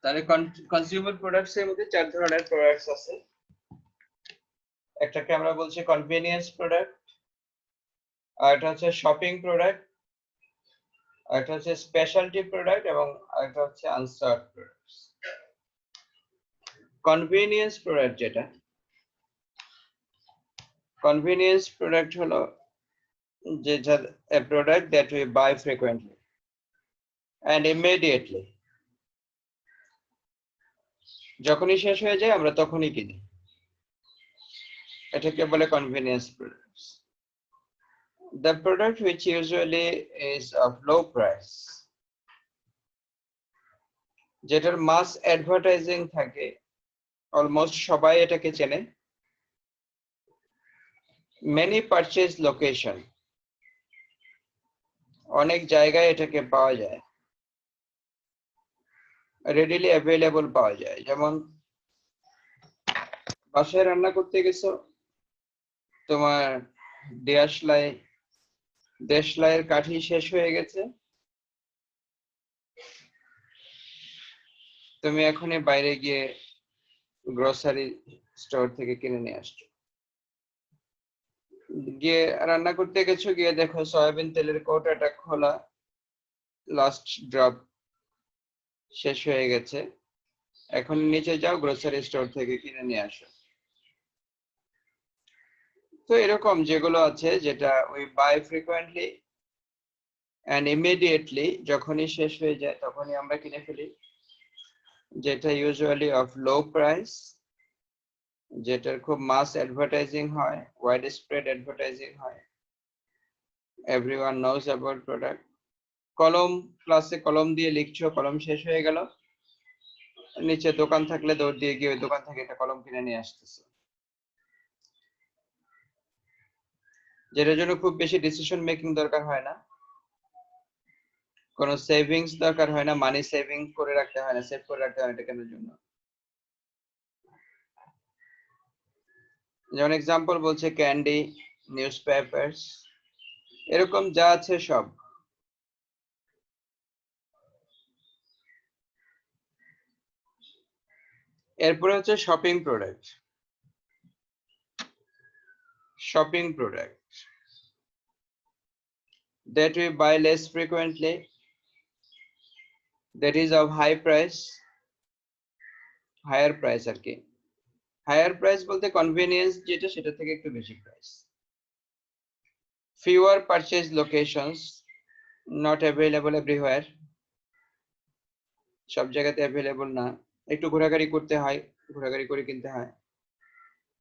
তাহলে কনজিউমার প্রোডাক্টস এর মধ্যে চার ধরনের প্রোডাক্টস আছে। একটাকে আমরা বলছি কনভেনিয়েন্স প্রোডাক্ট, আর এটা হচ্ছে শপিং প্রোডাক্ট, আর এটা হচ্ছে স্পেশালিটি প্রোডাক্ট, এবং আরেকটা হচ্ছে আনসার্ড প্রোডাক্টস। কনভেনিয়েন্স প্রোডাক্ট যেটা, কনভেনিয়েন্স প্রোডাক্ট হলো যেটা a product that we buy frequently and immediately, যখনই শেষ হয়ে যায় আমরা তখনই কিনি, এটাকে বলে convenience products. The product which usually is of low price, যেটার মাস অ্যাডভার্টাইজিং থাকে, অলমোস্ট সবাই এটাকে চেনে, many purchase location, অনেক জায়গায় এটাকে পাওয়া যায়, readily available পাওয়া যায়। যেমন বাসায় রান্না করতে গেছো, তোমার দেশলাইয়ের কাঠি শেষ হয়ে গেছে, তুমি এখনই বাইরে গিয়ে গ্রোসারি স্টোর থেকে কিনে নিয়ে আসছো। গিয়ে রান্না করতে গেছো, গিয়ে দেখো সয়াবিন তেলের কৌটাটা খোলা, লাস্ট ড্রপ শেষ হয়ে গেছে, এখন নিচে যাও গ্রোসারি স্টোর থেকে কিনে নিয়ে আসো। তো এরকম যেগুলো আছে যেটা ওই বাই ফ্রিকোয়েন্টলি এন্ড ইমিডিয়েটলি, যখনই শেষ হয়ে যায় তখনই আমরা কিনে ফেলি, যেটা ইউজুয়ালি অফ লো প্রাইস, যেটার খুব মাস অ্যাডভার্টাইজিং হয়, ওয়াইড স্প্রেড অ্যাডভার্টাইজিং হয়, এভরিওয়ান নোজ অ্যাবাউট প্রোডাক্ট। কলম, ক্লাসে কলম দিয়ে লিখছো, কলম শেষ হয়ে গেল, নিচে দোকান থাকলে দৌড় দিয়ে গিয়ে ওই দোকান থেকে একটা কলম কিনে নিয়ে আসতেছে। যেটার জন্য খুব বেশি ডিসিশন মেকিং দরকার হয় না, কোনো সেভিংস দরকার হয় না, মানি সেভিং করে রাখতে হয় না, সেভ করে রাখতে হয় না, এটা কেনার জন্য। যেমন এক্সাম্পল বলছে ক্যান্ডি, নিউজ পেপারস, এরকম যা আছে সব। এরপরে হচ্ছে shopping product. Shopping product that we buy less frequently, that is of high price, higher price আর কি। হায়ার প্রাইস বলতে কনভেনিয়েন্স যেটা, সেটা থেকে একটু বেশি price. Fewer purchase locations, not available everywhere, সব জায়গাতে অ্যাভেলেবল না, একটু ঘোরাঘুরি করতে হয়, ঘোরাঘুরি করে কিনতে হয়।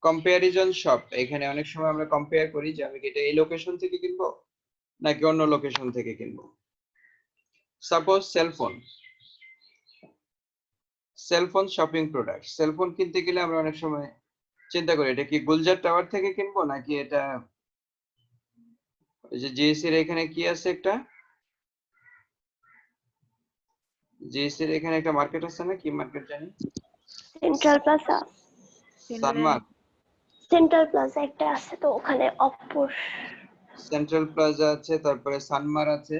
কম্পারিজন শপ, এখানে অনেক সময় আমরা কম্পেয়ার করি যে আমি কি এটা এই লোকেশন থেকে কিনবো নাকি অন্য লোকেশন থেকে কিনবো। Suppose cellphone, cellphone shopping product. Cellphone কিনতে গেলে আমরা অনেক সময় চিন্তা করি এটা কি গুলজার টাওয়ার থেকে কিনবো নাকি এটা ওই যে জিএসসি এর এখানে কি আছে একটা, জিএসসি এর এখানে একটা মার্কেট আছে না, কি মার্কেট জানি, সেন্ট্রাল প্লাজা, সানমার্ক, সেন্ট্রাল প্লাজা একটা আছে তো ওখানে অপর সেন্ট্রাল প্লাজা আছে, তারপরে সানমার আছে।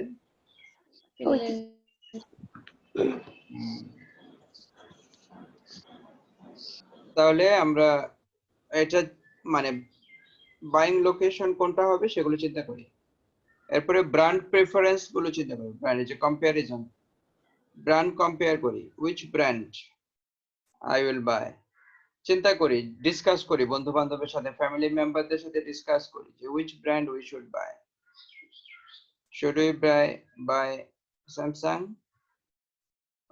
তাহলে আমরা এটা মানে বাইং লোকেশন কোনটা হবে সেগুলো চিন্তা করি। এরপরে ব্র্যান্ড প্রেফারেন্স গুলো চিন্তা করি, ব্র্যান্ড যে কম্পারিজন, ব্র্যান্ড কম্পেয়ার করি, which brand I will by, চিন্তা করি, ডিসকাস করি বন্ধু বান্ধবের সাথে, ফ্যামিলি মেম্বারদের সাথে ডিসকাস করি যে which brand we should buy, should we by Samsung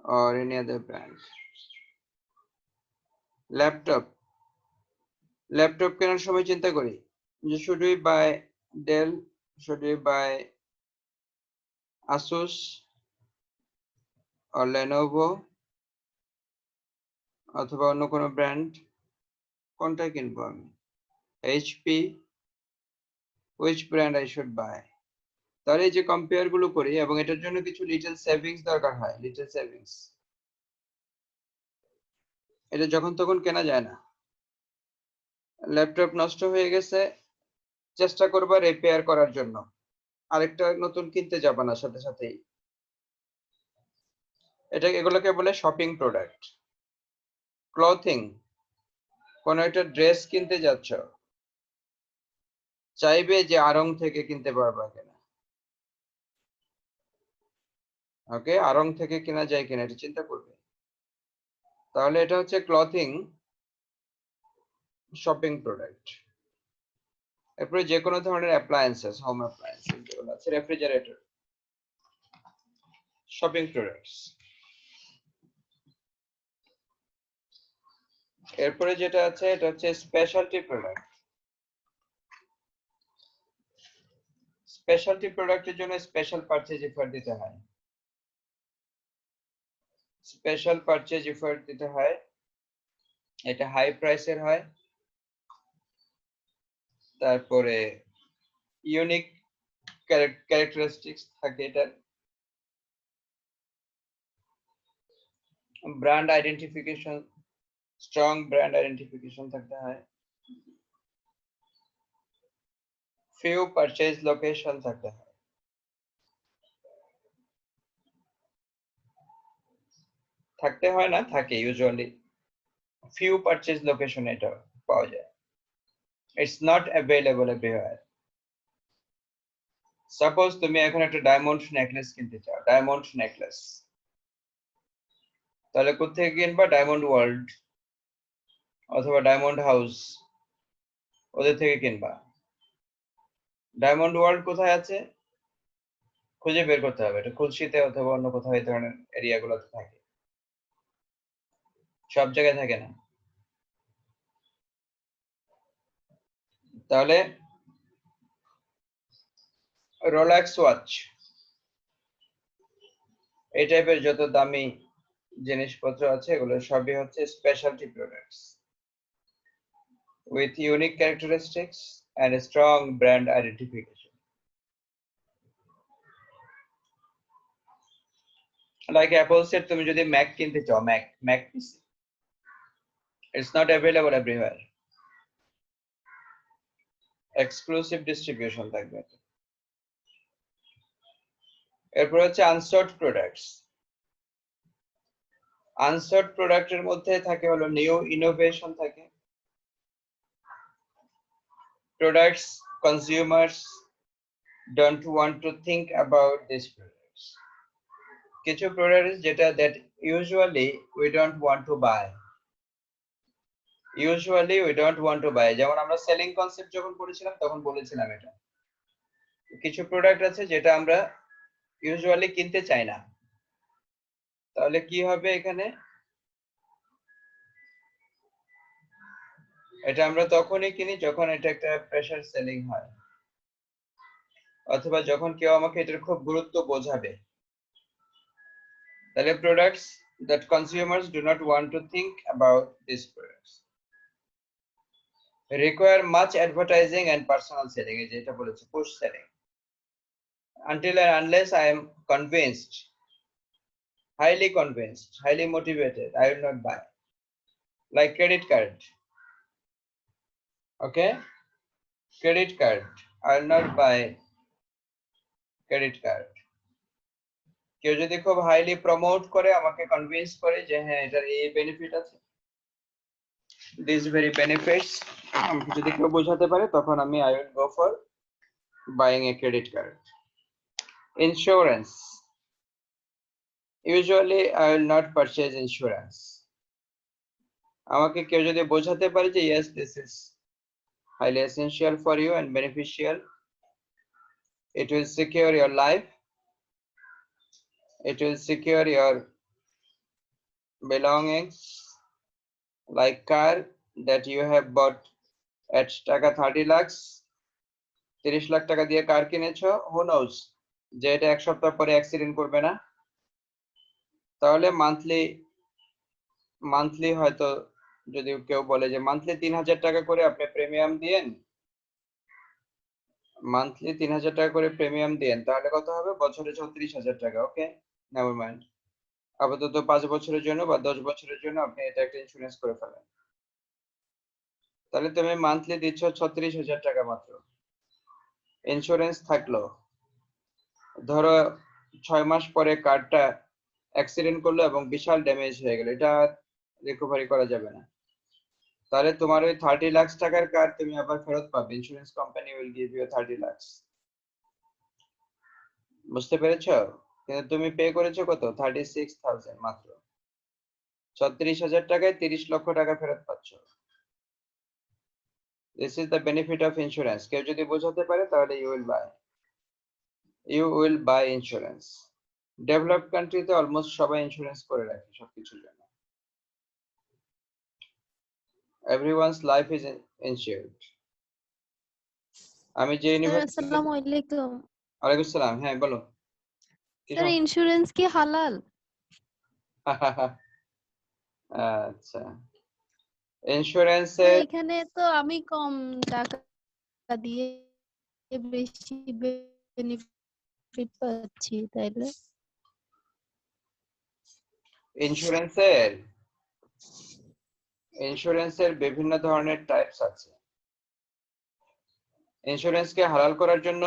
or any other brand. Laptop কেনার সময় চিন্তা করি যে should we buy Dell, should we buy Asus or Lenovo অথবা অন্য কোনো ব্র্যান্ড, কোনটা কিনবো আমি, HP, which brand I should buy। তাহলে এই যে কম্পেয়ার গুলো করি, এবং এটার জন্য কিছু লিটল সেভিংস দরকার হয়, লিটল সেভিংস। এটা যখন তখন কেনা যায় না। ল্যাপটপ নষ্ট হয়ে গেছে, চেষ্টা করবা রিপেয়ার করার জন্য, আরেকটা নতুন কিনতে যাবা না সাথে সাথেই। এগুলোকে বলে শপিং প্রোডাক্ট। ক্লথিং, কোন একটা ড্রেস কিনতে যাচ্ছ, চাইবে যে আড়ং থেকে কিনতে পারবা কিনা, ওকে, আড়ং থেকে কেনা যায় কিনা এটা চিন্তা করবে। তাহলে এটা হচ্ছে ক্লথিং শপিং প্রোডাক্ট। এরপরে যে কোনো ধরনের অ্যাপ্লায়েন্সেস, হোম অ্যাপ্লায়েন্সেস যেগুলো আছে, রেফ্রিজারেটর, শপিং প্রোডাক্টস। এরপরে যেটা আছে এটা হচ্ছে স্পেশালটি প্রোডাক্ট। স্পেশালটি প্রোডাক্টের জন্য স্পেশাল পারচেজ এফার্ট দিতে হয়, স্পেশাল পারচেজ এফার্ট দিতে হয়, এটা হাই প্রাইসের হয়, তারপরে ইউনিক ক্যারেক্টারিস্টিক্স থাকে, এটার brand identification, strong brand identification থাকতে হয়, ফিউ পারচেজ লোকেশন থাকতে হয়। থাকতে হয় না, থাকে ইউজুয়ালি, ফিউ পারচেজ লোকেশন এটা পাওয়া যায়। It's not available everywhere. Suppose তুমি এখন একটা ডায়মন্ড নেকলেস কিনতে চাও, ডায়মন্ড নেকলেস, তাহলে কোথেকে কিনবা, ডায়মন্ড ওয়ার্ল্ড অথবা ডায়মন্ড হাউস, ওদের থেকে কিনবা। ডায়মন্ড ওয়ার্ল্ড কোথায় আছে খুঁজে বের করতে হবে, এটা খুলশিতে অথবা অন্য কোথাও এই ধরনের এরিয়াগুলোতে থাকে, সব জায়গায় থাকে না। তাহলে রোলেক্স ওয়াচ, এই টাইপের যত দামি জিনিসপত্র আছে এগুলো সবই হচ্ছে specialty products with unique characteristics and a strong brand identification. Like Apple said, তুমি যদি Mac কিনতে চাও, Mac PC, it's not available everywhere. Exclusive distribution থাকবে। এরপর হচ্ছে আনসর্ট প্রোডাক্টস। আনসর্ট প্রোডাক্টের মধ্যে থাকে হলো নিউ ইনোভেশন থাকে, products consumers don't want to think about these products. কিছু products যেটা that usually we don't want to buy. Usually we don't want to buy. যেমন আমরা সেলিং কনসেপ্ট যখন পড়েছিলাম তখন বলেছিলাম এটা। কিছু প্রোডাক্ট আছে যেটা আমরা ইউজুয়ালি কিনতে চাই না, তাহলে কি হবে এখানে? এটা আমরা তখনই কিনি যখন এটা একটা প্রেসার সেলিং হয়, অথবা যখন কেউ আমাকে এটার খুব গুরুত্ব বোঝাবে। তাহলে products that consumers do not want to think about these products require much advertising and personal selling, এই যেটা বলেছে push selling. Until and unless I am convinced, highly convinced, highly motivated, I will not buy. Like credit card. Okay, credit card, I will not buy credit card. কেউ যদি খুব হাইলি প্রমোট করে, আমাকে কনভিন্স করে যে হ্যাঁ এটার এই বেনিফিট আছে, দিস ভেরি বেনিফিটস, আমাকে যদি কেউ বোঝাতে পারে, তখন আমি I will go for buying a credit card. Insurance, usually I will not purchase insurance. আমাকে কেউ যদি বোঝাতে পারে যে yes this is highly essential for you and beneficial, it will secure your life, it will secure your belongings, like car that you have bought at টাকা 30 lakhs, 30 লাখ টাকা দিয়ে কার কিনেছো, who knows যে এটা এক সপ্তাহ পরে অ্যাক্সিডেন্ট করবে না। তাহলে মান্থলি হয়তো যদি কেউ বলে যে মান্থলি 3000 টাকা করে আপনি প্রিমিয়াম দিয়েন, মান্থলি 3000 টাকা করে প্রিমিয়াম দিয়েন, তাহলে কত হবে? বছরে 36000 টাকা। ওকে, নেভার মাইন্ড, আপাতত 5 বছরের জন্য বা 10 বছরের জন্য আপনি এটা একটা ইন্স্যুরেন্স করে ফেলেন। তাহলে তুমি মান্থলি দিচ্ছ 36000 টাকা মাত্র। ইন্স্যুরেন্স থাকলো, ধরো 6 মাস পরে কারটা অ্যাক্সিডেন্ট করলো এবং বিশাল ড্যামেজ হয়ে গেল, এটা রিকভারি করা যাবে না। তাহলে তোমার ওই 30 লাখ টাকার কার তুমি আবার ফেরত পাবে, insurance company will give you 30 lakh. বুঝতে পেরেছো? কিন্তু তুমি পে করেছো কত? 36,000 মাত্র। 36,000 টাকায় 30 লক্ষ টাকা ফেরত পাচ্ছ। This is the benefit of insurance. কেউ যদি বোঝাতে পারে তাহলে you will buy insurance. Developed কান্ট্রিতে অলমোস্ট সবাই ইন্স্যুরেন্স করে রাখে সবকিছুর জন্য। Everyone's life is insured. আমি যে ইউনিভার্সিটি, আসসালামু আলাইকুম ওয়ালাইকুম আসসালাম, হ্যাঁ বলো। স্যার, ইন্স্যুরেন্স কি হালাল? আচ্ছা, ইন্স্যুরেন্সে এখানে তো আমি কম টাকা দিয়ে বেশি বেনিফিট পাচ্ছি, তাইলে ইন্স্যুরেন্সের বিভিন্ন ধরনের টাইপস আছে। ইন্স্যুরেন্সকে হালাল করার জন্য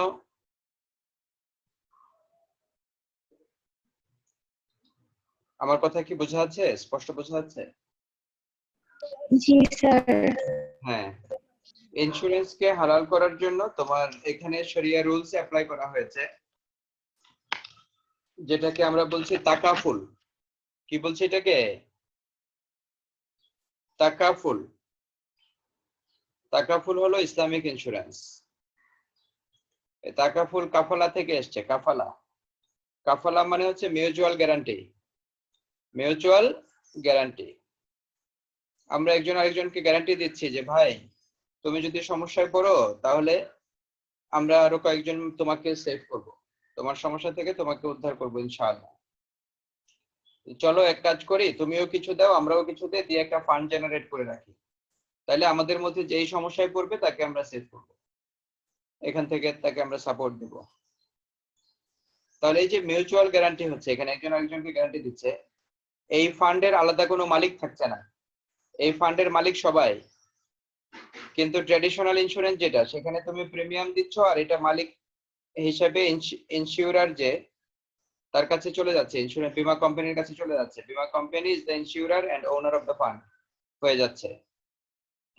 আমার কথা কি বোঝা যাচ্ছে? স্পষ্ট বোঝা যাচ্ছে? জি স্যার। হ্যাঁ, ইন্স্যুরেন্সকে হালাল করার জন্য তোমার এখানে শরিয়া রুলস অ্যাপ্লাই করা হয়েছে, যেটাকে আমরা বলছি তাকাফুল। কি বলছি এটাকে? তাকাফুল। তাকাফুল হলো ইসলামিক ইন্স্যুরেন্স। তাকাফুল কাফালা থেকে এসছে। কাফালা মানে হচ্ছে মিউচুয়াল গ্যারান্টি। মিউচুয়াল গ্যারান্টি, আমরা একজন আরেকজনকে গ্যারান্টি দিচ্ছি যে ভাই তুমি যদি সমস্যায় পড়ো তাহলে আমরা আরো কয়েকজন তোমাকে সেভ করব, তোমার সমস্যা থেকে তোমাকে উদ্ধার করব ইনশাআল্লাহ। চলো এক কাজ করি, তুমিও কিছু দাও আমরাও কিছু দিই, দিয়ে একটা ফান্ড জেনারেট করে রাখি, তাহলে আমাদের মধ্যে যেই সমস্যায় পড়বে তাকে আমরা সেভ করব। এখান থেকে তাকে আমরা সাপোর্ট দেব। তাহলে এই যে মিউচুয়াল গ্যারান্টি হচ্ছে, এখানে একজন আরেকজনকে গ্যারান্টি দিচ্ছে। এই ফান্ডের আলাদা কোনো মালিক থাকছে না, এই ফান্ডের মালিক সবাই। কিন্তু ট্র্যাডিশনাল ইন্স্যুরেন্স যেটা, সেখানে তুমি প্রিমিয়াম দিচ্ছ আর এটা মালিক হিসেবে ইন্স্যুরার যে তার কাছে চলে যাচ্ছে, ইন্স্যুরেন্স বীমা কোম্পানির কাছে চলে যাচ্ছে। বীমা company is the insurer and owner of the fund হয়ে যাচ্ছে।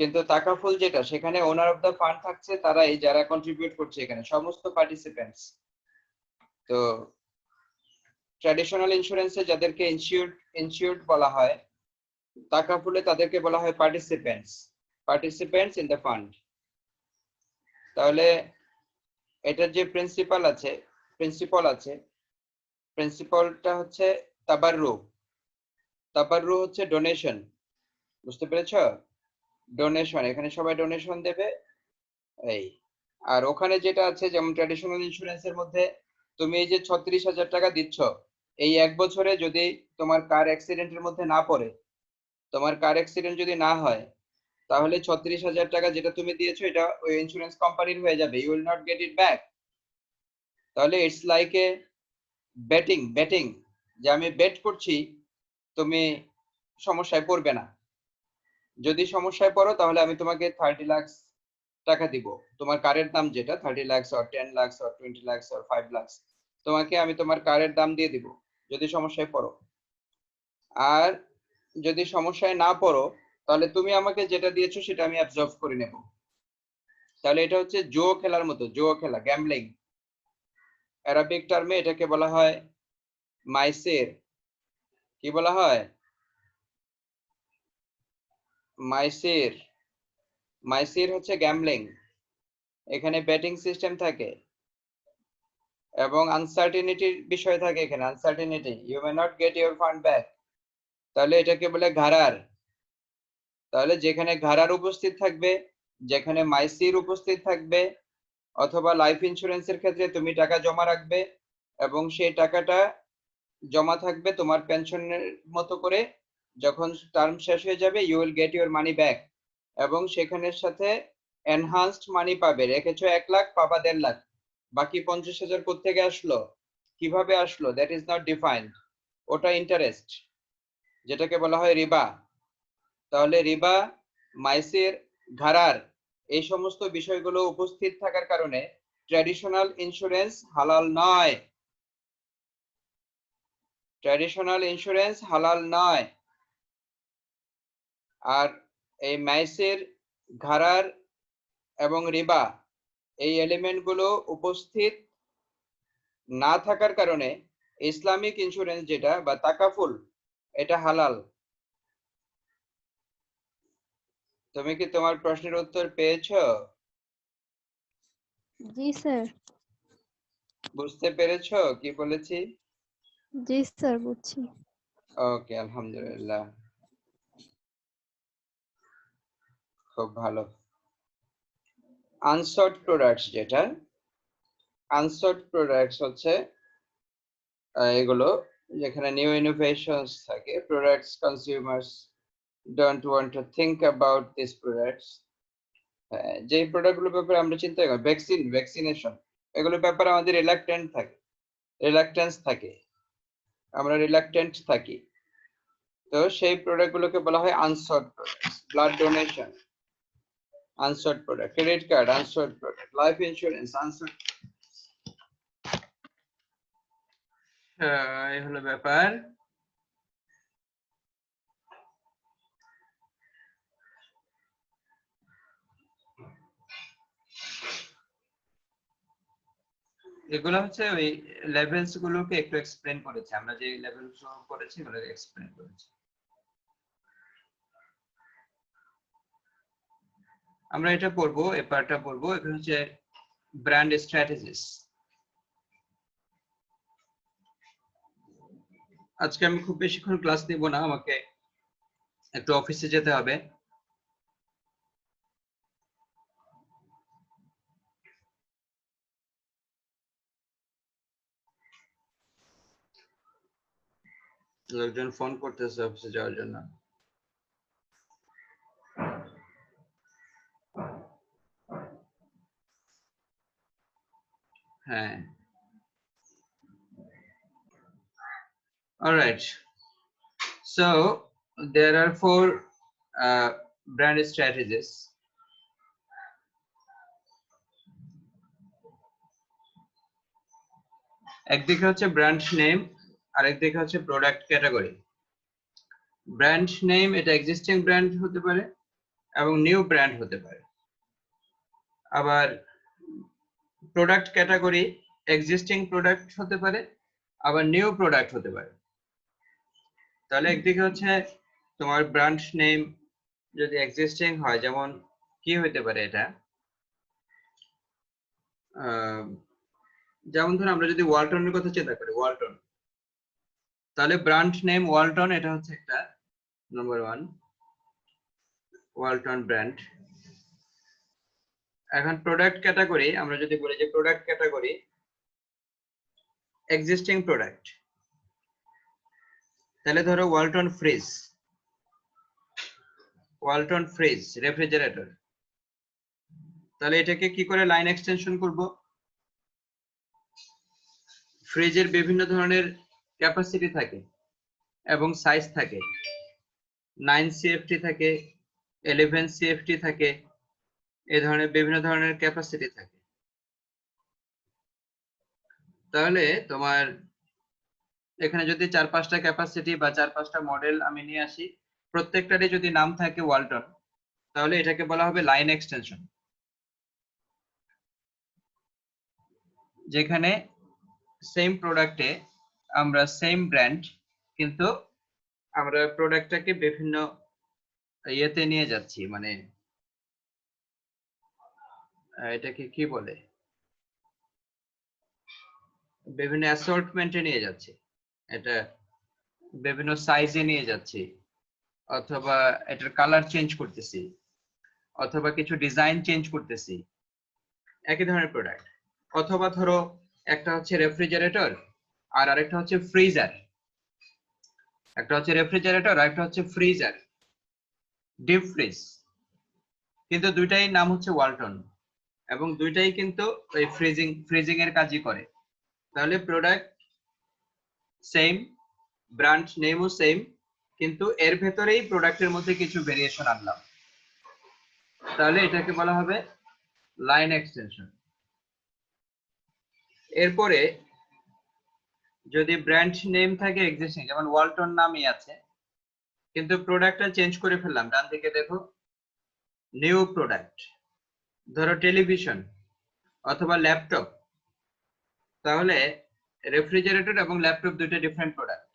কিন্তু তাকাফুল যেটা, সেখানে ওনার অফ দ্য ফান্ড থাকছে তারাই যারা কন্ট্রিবিউট করছে, এখানে সমস্ত পার্টিসিপেন্টস। তো ট্র্যাডিশনাল ইন্স্যুরেন্সে যাদেরকে ইনসিওরড বলা হয়, তাকাফুলে তাদেরকে বলা হয় পার্টিসিপেন্টস ইন দ্য ফান্ড। তাহলে এটার যে প্রিন্সিপাল আছে, প্রিন্সিপালটা হচ্ছে তাবাররু হচ্ছে ডোনেশন। বুঝতে পেরেছো? ডোনেশন, এখানে সবাই ডোনেশন দেবে এই। আর ওখানে যেটা আছে, যেমন ট্র্যাডিশনাল ইন্স্যুরেন্সের মধ্যে তুমি এই যে 36,000 টাকা দিচ্ছ, এই এক বছরে যদি তোমার কার অ্যাক্সিডেন্টের মধ্যে না পড়ে, তোমার কার অ্যাক্সিডেন্ট যদি না হয়, তাহলে 36,000 টাকা যেটা তুমি দিয়েছো এটা ওই ইন্স্যুরেন্স কোম্পানির হয়ে যাবে, you will not get it back. তাহলে ইটস লাইক এ বেটিং, যে আমি বেট করছি তুমি সমস্যায় পড়বে না। যদি সমস্যায় পড়ো তাহলে আমি তোমাকে 30 লাখ টাকা দিব, তোমার কারের দাম যেটা 30 lakh or 10 lakh or 20 lakh or 5 lakh, তোমাকে আমি তোমার কারের দাম দিয়ে দিব যদি সমস্যায় পড়ো। আর যদি সমস্যায় না পড়ো, তাহলে তুমি আমাকে যেটা দিয়েছো সেটা আমি অ্যাবজর্ব করে নেব। তাহলে এটা হচ্ছে জুয়ো খেলার মতো, জুয়ো খেলা, গ্যাম্বলিং। অ্যারাবিক টার্মে এটাকে বলা হয় মাইসির। কি বলা হয়? মাইসির হচ্ছে গ্যাম্বলিং। এখানে ব্যাটিং সিস্টেম থাকে এবং আনসার্টেনিটির বিষয় থাকে। এখানে uncertainty, you may not get your fund back. তাহলে এটাকে বলে ঘাড়ার। তাহলে যেখানে ঘাড়ার উপস্থিত থাকবে, যেখানে মাইসির উপস্থিত থাকবে, অথবা লাইফ ইন্স্যুরেন্সের ক্ষেত্রে তুমি টাকা জমা রাখবে এবং সেই টাকাটা জমা থাকবে তোমার পেনশনের মতো করে, যখন টার্ম শেষ হয়ে যাবে you will get your money back. এবং সেখানের সাথে এনহান্সড মানি পাবে। রেখেছো 1 লাখ, পাবা 1.5 লাখ। বাকি 50,000 কোত্থেকে আসলো, কিভাবে আসলো, দ্যাট ইজ নট ডিফাইন্ড। ওটা ইন্টারেস্ট, যেটাকে বলা হয় রিবা। তাহলে রিবা, মাইসির, ঘাড়ার, এই সমস্ত বিষয়গুলো উপস্থিত থাকার কারণে ট্র্যাডিশনাল ইন্স্যুরেন্স হালাল নয়। ট্র্যাডিশনাল ইন্স্যুরেন্স হালাল নয়। আর এই মাইসির, ঘাড়ার এবং রিবা, এই এলিমেন্ট গুলো উপস্থিত না থাকার কারণে ইসলামিক ইন্স্যুরেন্স যেটা বা তাকাফুল, এটা হালাল। তুমি কি তোমার প্রশ্নের উত্তর পেয়েছো? জি স্যার। বুঝতে পেরেছো কি বলেছি? জি স্যার, বুঝছি। ওকে, আলহামদুলিল্লাহ, খুব ভালো। আনসর্ট প্রোডাক্টস যেটা, আনসর্ট প্রোডাক্টস হচ্ছে এগুলো যেখানে নিউ ইনোভেশনস থাকে। Products consumers don't want to think about this products. যে প্রোডাক্টগুলোর ব্যাপারে আমরা চিন্তা করি, ভ্যাকসিনেশন, এগুলোর ব্যাপারে আমাদের রিলাক্টেন্স থাকে, আমরা রিলাক্টেন্ট থাকি। তো সেই প্রোডাক্টগুলোকে বলা হয় unsought products. Blood donation unsought product, credit card unsought product, life insurance unsought. এই হলো ব্যাপার। এগুলো হচ্ছে ওই লেভেলস গুলোকে একটু এক্সপ্লেন করেছে, আমরা যে লেভেলস করেছি ওগুলোকে এক্সপ্লেন করেছি। আমরা এটা পড়বো, এই পার্টটা পড়বো। এটা হচ্ছে ব্র্যান্ড স্ট্র্যাটেজিস। আজকে আমি খুব বেশিক্ষণ ক্লাস নেব না, আমাকে একটু অফিসে যেতে হবে। লোকজন ফোন করতেছে অফিসে যাওয়ার জন্য। হ্যাঁ, all right, so there are four brand strategies. একদিকে হচ্ছে ব্র্যান্ড নেম, আরেকদিকে হচ্ছে প্রোডাক্ট ক্যাটাগরি। ব্র্যান্ড নেম এটা এক্সিস্টিং ব্র্যান্ড হতে পারে এবং নিউ ব্র্যান্ড হতে পারে। আবার প্রোডাক্ট ক্যাটাগরি এক্সিস্টিং প্রোডাক্ট হতে পারে, আবার নিউ প্রোডাক্ট হতে পারে। তাহলে একদিকে হচ্ছে তোমার ব্র্যান্ড নেম যদি এক্সিস্টিং হয়, যেমন কি হতে পারে এটা, যেমন ধরো আমরা যদি ওয়ালটনের কথা চিন্তা করি, ওয়ালটন, তাহলে ব্র্যান্ড নেম ওয়ালটন, এটা হচ্ছে একটা নাম্বার 1 ওয়ালটন ব্র্যান্ড। এখন প্রোডাক্ট ক্যাটাগরি আমরা যদি বলি যে প্রোডাক্ট ক্যাটাগরি এক্সিস্টিং প্রোডাক্ট, তাহলে ধরো Walton fridge, Walton fridge refrigerator, তাহলে এটাকে কি করে লাইন এক্সটেনশন করব? ফ্রিজের বিভিন্ন ধরনের ক্যাপাসিটি থাকে এবং সাইজ থাকে, 9 CFT থাকে, 11 CFT থাকে, এই ধরনের বিভিন্ন ধরনের ক্যাপাসিটি থাকে। তাহলে তোমার এখানে যদি 4-5টা ক্যাপাসিটি বা 4-5টা মডেল আমি নিয়ে আসি, প্রত্যেকটারই যদি নাম থাকে ওয়ালটন, তাহলে এটাকে বলা হবে লাইন এক্সটেনশন। যেখানে সেম প্রোডাক্টে আমরা সেম ব্র্যান্ড, কিন্তু আমরা প্রোডাক্টটাকে বিভিন্ন ইয়েতে নিয়ে যাচ্ছি, মানে এটাকে কি বলে, বিভিন্ন অ্যাসর্টমেন্টে নিয়ে যাচ্ছি, এটা বিভিন্ন সাইজে নিয়ে যাচ্ছি, অথবা এটার কালার চেঞ্জ করতেছি, অথবা কিছু ডিজাইন চেঞ্জ করতেছি, একই ধরনের প্রোডাক্ট। অথবা ধরো একটা হচ্ছে রেফ্রিজারেটর আর আরেকটা হচ্ছে ফ্রিজার, একটা হচ্ছে রেফ্রিজারেটর আর একটা হচ্ছে ফ্রিজার, ডিপ ফ্রিজ, কিন্তু দুইটাই নাম হচ্ছে ওয়ালটন এবং দুইটাই কিন্তু ওই ফ্রিজিং এর কাজই করে। তাহলে প্রোডাক্ট সেম, ব্র্যান্ড নেমও সেম, কিন্তু এর ভেতরেই প্রোডাক্টের মধ্যে কিছু ভেরিয়েশন আনলাম, তাহলে এটাকে বলা হবে লাইন এক্সটেনশন। এরপরে যদি ব্র্যান্ড নেম থাকে এক্সিস্টিং, যেমন ওয়ালটন নামই আছে, কিন্তু প্রোডাক্টটা চেঞ্জ করে ফেললাম, ডান দিকে দেখো নিউ প্রোডাক্ট, ধরো টেলিভিশন অথবা ল্যাপটপ, তাহলে রেফ্রিজারেটর এবং ল্যাপটপ দুইটা ডিফারেন্ট প্রোডাক্ট।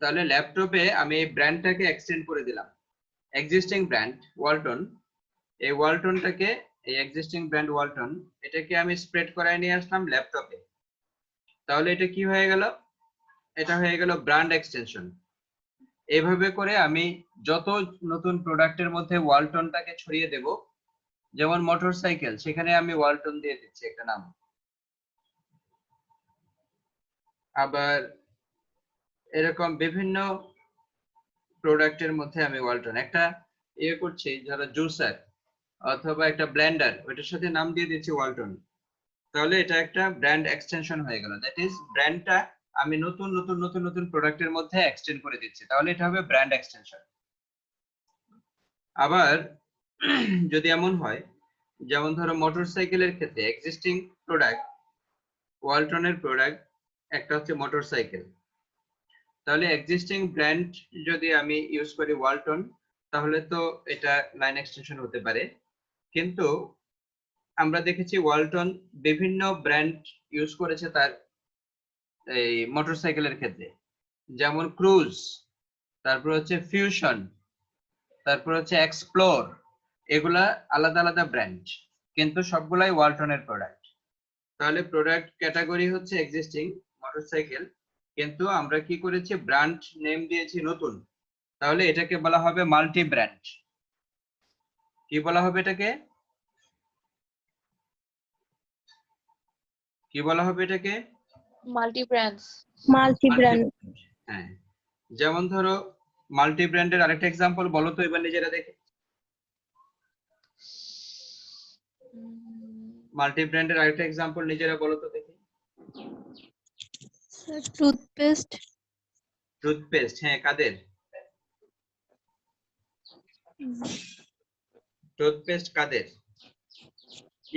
তাহলে ল্যাপটপে আমি এই ব্র্যান্ডটাকে এক্সটেন্ড করে দিলাম, এক্সিস্টিং ব্র্যান্ড ওয়ালটন, এই ওয়ালটনটাকে, এই এক্সিস্টিং ব্র্যান্ড ওয়ালটন, এটাকে আমি স্প্রেড করায় নিয়ে আসলাম ল্যাপটপে, তাহলে এটা কি হয়ে গেল? এটা হয়ে গেল ব্র্যান্ড এক্সটেনশন। এইভাবে করে আমি যত নতুন প্রোডাক্টের মধ্যে ওয়ালটনটাকে ছড়িয়ে দেব, যেমন মোটরসাইকেল, সেখানে আমি ওয়ালটন দিয়ে দিচ্ছি একটা নাম। আবার এরকম বিভিন্ন প্রোডাক্টের মধ্যে আমি ওয়ালটন একটা ইয়ে করছি, ধরো জুসার অথবা একটা ব্লেন্ডার, ওইটার সাথে নাম দিয়ে দিচ্ছি ওয়ালটন, তাহলে এটা একটা ব্র্যান্ড এক্সটেনশন হয়ে গেল। দ্যাট ইজ ব্র্যান্ডটা আমি নতুন নতুন নতুন নতুন প্রোডাক্টের মধ্যে এক্সটেন্ড করে দিচ্ছি, তাহলে এটা হবে ব্র্যান্ড এক্সটেনশন। আবার যদি এমন হয়, যেমন ধরো মোটরসাইকেলের ক্ষেত্রে এক্সিস্টিং প্রোডাক্ট, ওয়ালটনের প্রোডাক্ট একটা হচ্ছে মোটরসাইকেল, তাহলে এক্সিস্টিং ব্র্যান্ড যদি আমি ইউজ করি ওয়ালটন, তাহলে তো এটা লাইন এক্সটেনশন হতে পারে। কিন্তু আমরা দেখেছি ওয়ালটন বিভিন্ন ব্র্যান্ড ইউজ করেছে তার এই মোটরসাইকেলের ক্ষেত্রে, যেমন ক্রুজ, তারপর হচ্ছে ফিউশন, তারপর হচ্ছে এক্সপ্লোর, এগুলা আলাদা আলাদা ব্র্যান্ড, কিন্তু সবগুলাই ওয়ালটনের প্রোডাক্ট। তাহলে প্রোডাক্ট ক্যাটাগরি হচ্ছে এক্সিস্টিং মোটরসাইকেল, কিন্তু আমরা কি করেছি, ব্র্যান্ড নেম দিয়েছি নতুন, তাহলে এটাকে বলা হবে মাল্টি ব্র্যান্ড। কি বলা হবে এটাকে? কি বলা হবে এটাকে? Multi brands. Multi brand. হ্যাঁ, যেমন ধরো মাল্টি ব্র্যান্ডের আরেকটা এক্সাম্পল বলো তো এবার নিজেরা দেখে। মাল্টি ব্র্যান্ডের আরেকটা এক্সাম্পল নিজেরা বলো তো দেখি। Sir toothpaste. টুথপেস্ট, হ্যাঁ কাদের? টুথপেস্ট কাদের?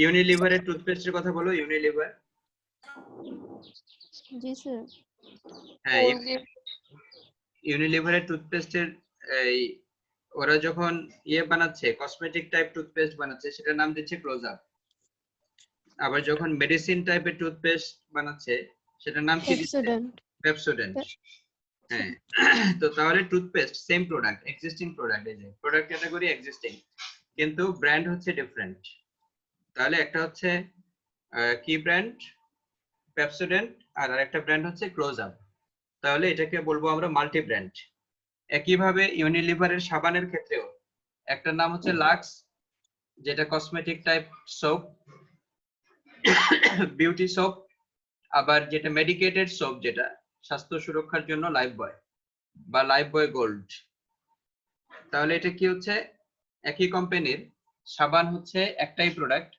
ইউনিলিভারের টুথপেস্টের কথা বলো, ইউনিলিভার। জি স্যার। হ্যাঁ, Colgate, ইউনিলিভারের টুথপেস্টের এই ওরা যখন বানাচ্ছে, কসমেটিক টাইপ টুথপেস্ট বানাচ্ছে, সেটার নাম দিচ্ছে ক্লোজ আপ। আবার যখন মেডিসিন টাইপের টুথপেস্ট বানাচ্ছে, সেটার নাম কি দিচ্ছে? পেপসোডেন্ট। পেপসোডেন্ট। হ্যাঁ, তো তাহলে toothpaste same product, existing product, এই যে প্রোডাক্ট ক্যাটাগরি এক্সিস্টিং, কিন্তু ব্র্যান্ড হচ্ছে ডিফারেন্ট। তাহলে একটা হচ্ছে কি ব্র্যান্ড? পেপসোডেন্ট, আর আরেকটা ব্র্যান্ড হচ্ছে ক্লোজ আপ। তাহলে এটাকে বলবো আমরা মাল্টি ব্র্যান্ড। একইভাবে ইউনিলিভারের সাবানের ক্ষেত্রেও একটা নাম হচ্ছে লাক্স, যেটা cosmetic type soap, beauty soap. আবার যেটা মেডিকেটেড সোপ, যেটা স্বাস্থ্য সুরক্ষার জন্য লাইফ বয় বা লাইফ বয় গোল্ড। তাহলে এটা কি হচ্ছে? একই কোম্পানির সাবান হচ্ছে একটাই প্রোডাক্ট,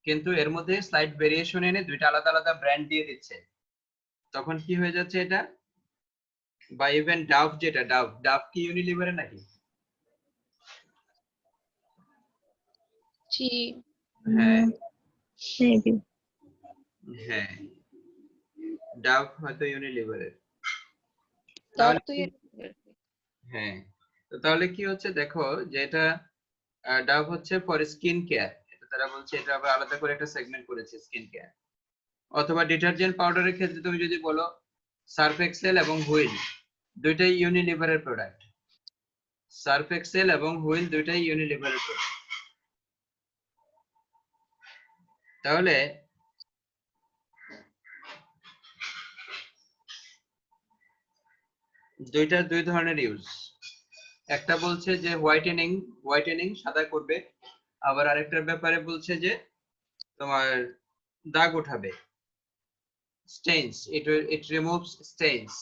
কিন্তু এর মধ্যে স্লাইড ভেরিয়েশন এনে দুইটা আলাদা আলাদা ব্র্যান্ড দিয়ে দিচ্ছে। তখন কি হয়ে যাচ্ছে এটা? বা ইভেন ডাভ, যেটা ডাভ কি ইউনিলিভারের নাকি? জি, হ্যাঁ মেবি। হ্যাঁ, ডাভ হয়তো ইউনিলিভারের। ডাব তাহলে তো হ্যাঁ, তো তাহলে কি হচ্ছে দেখো, যে এটা ডাভ হচ্ছে ফর স্কিন কেয়ার, এটা তারা বলছে, এটা আবার আলাদা করে একটা সেগমেন্ট করেছে স্কিন কেয়ার। অথবা ডিটারজেন্ট পাউডারের ক্ষেত্রে তুমি যদি বলো সার্ফ এক্সেল এবং হুইল, দুইটাই ইউনিলিভারের প্রোডাক্ট। সার্ফ এক্সেল এবং হুইল দুইটাই ইউনিলিভারের প্রোডাক্ট। তাহলে দুইটা দুই ধরনের ইউজ। একটা বলছে যে হোয়াইটেনিং সাদা করবে, আবার আরেকটার ব্যাপারে বলছে যে তোমার দাগ উঠাবে, স্টেইনস, ইট রিমুভস স্টেইনস।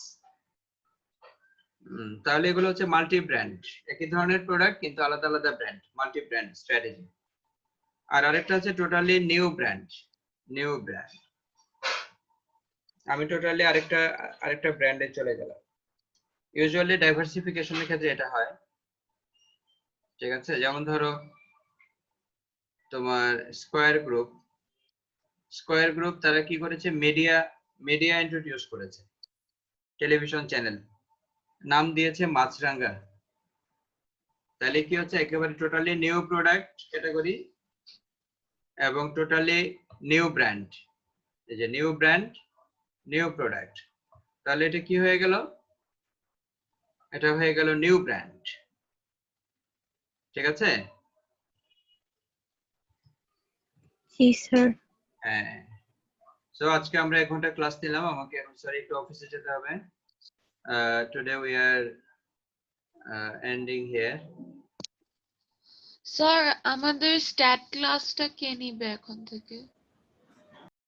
তাহলে এগুলো হচ্ছে মাল্টি ব্র্যান্ড, একই ধরনের প্রোডাক্ট কিন্তু আলাদা আলাদা ব্র্যান্ড, মাল্টি ব্র্যান্ড স্ট্র্যাটেজি। আর আরেকটা হচ্ছে টোটালি নিউ ব্র্যান্ড। আমি টোটালি আরেকটা ব্র্যান্ডে চলে গেলাম। ইউজুয়ালি ডাইভার্সিফিকেশনের ক্ষেত্রে এটা হয়, ঠিক আছে? যেমন ধরো তোমার স্কয়ার গ্রুপ তারা কি করেছে? মিডিয়া ইন্ট্রোডিউস করেছে, টেলিভিশন চ্যানেল, নাম দিয়েছে মাছরাঙ্গা। তাহলে কি হচ্ছে? একেবারে টোটালি নিউ প্রোডাক্ট ক্যাটাগরি এবং টোটালি নিউ ব্র্যান্ড। এই যে নিউ ব্র্যান্ড, নিউ প্রোডাক্ট, তাহলে এটা কি হয়ে গেল? এটা হয়ে গেল নিউ ব্র্যান্ড, ঠিক আছে? জি স্যার। হ্যাঁ, সো আজকে আমরা 1 ঘন্টা ক্লাস নিলাম, আমাকে এখন সরি একটু অফিসে যেতে হবে। Today we are ending here. Sir আমাদের স্ট্যাট ক্লাসটা কে নিবে এখন থেকে?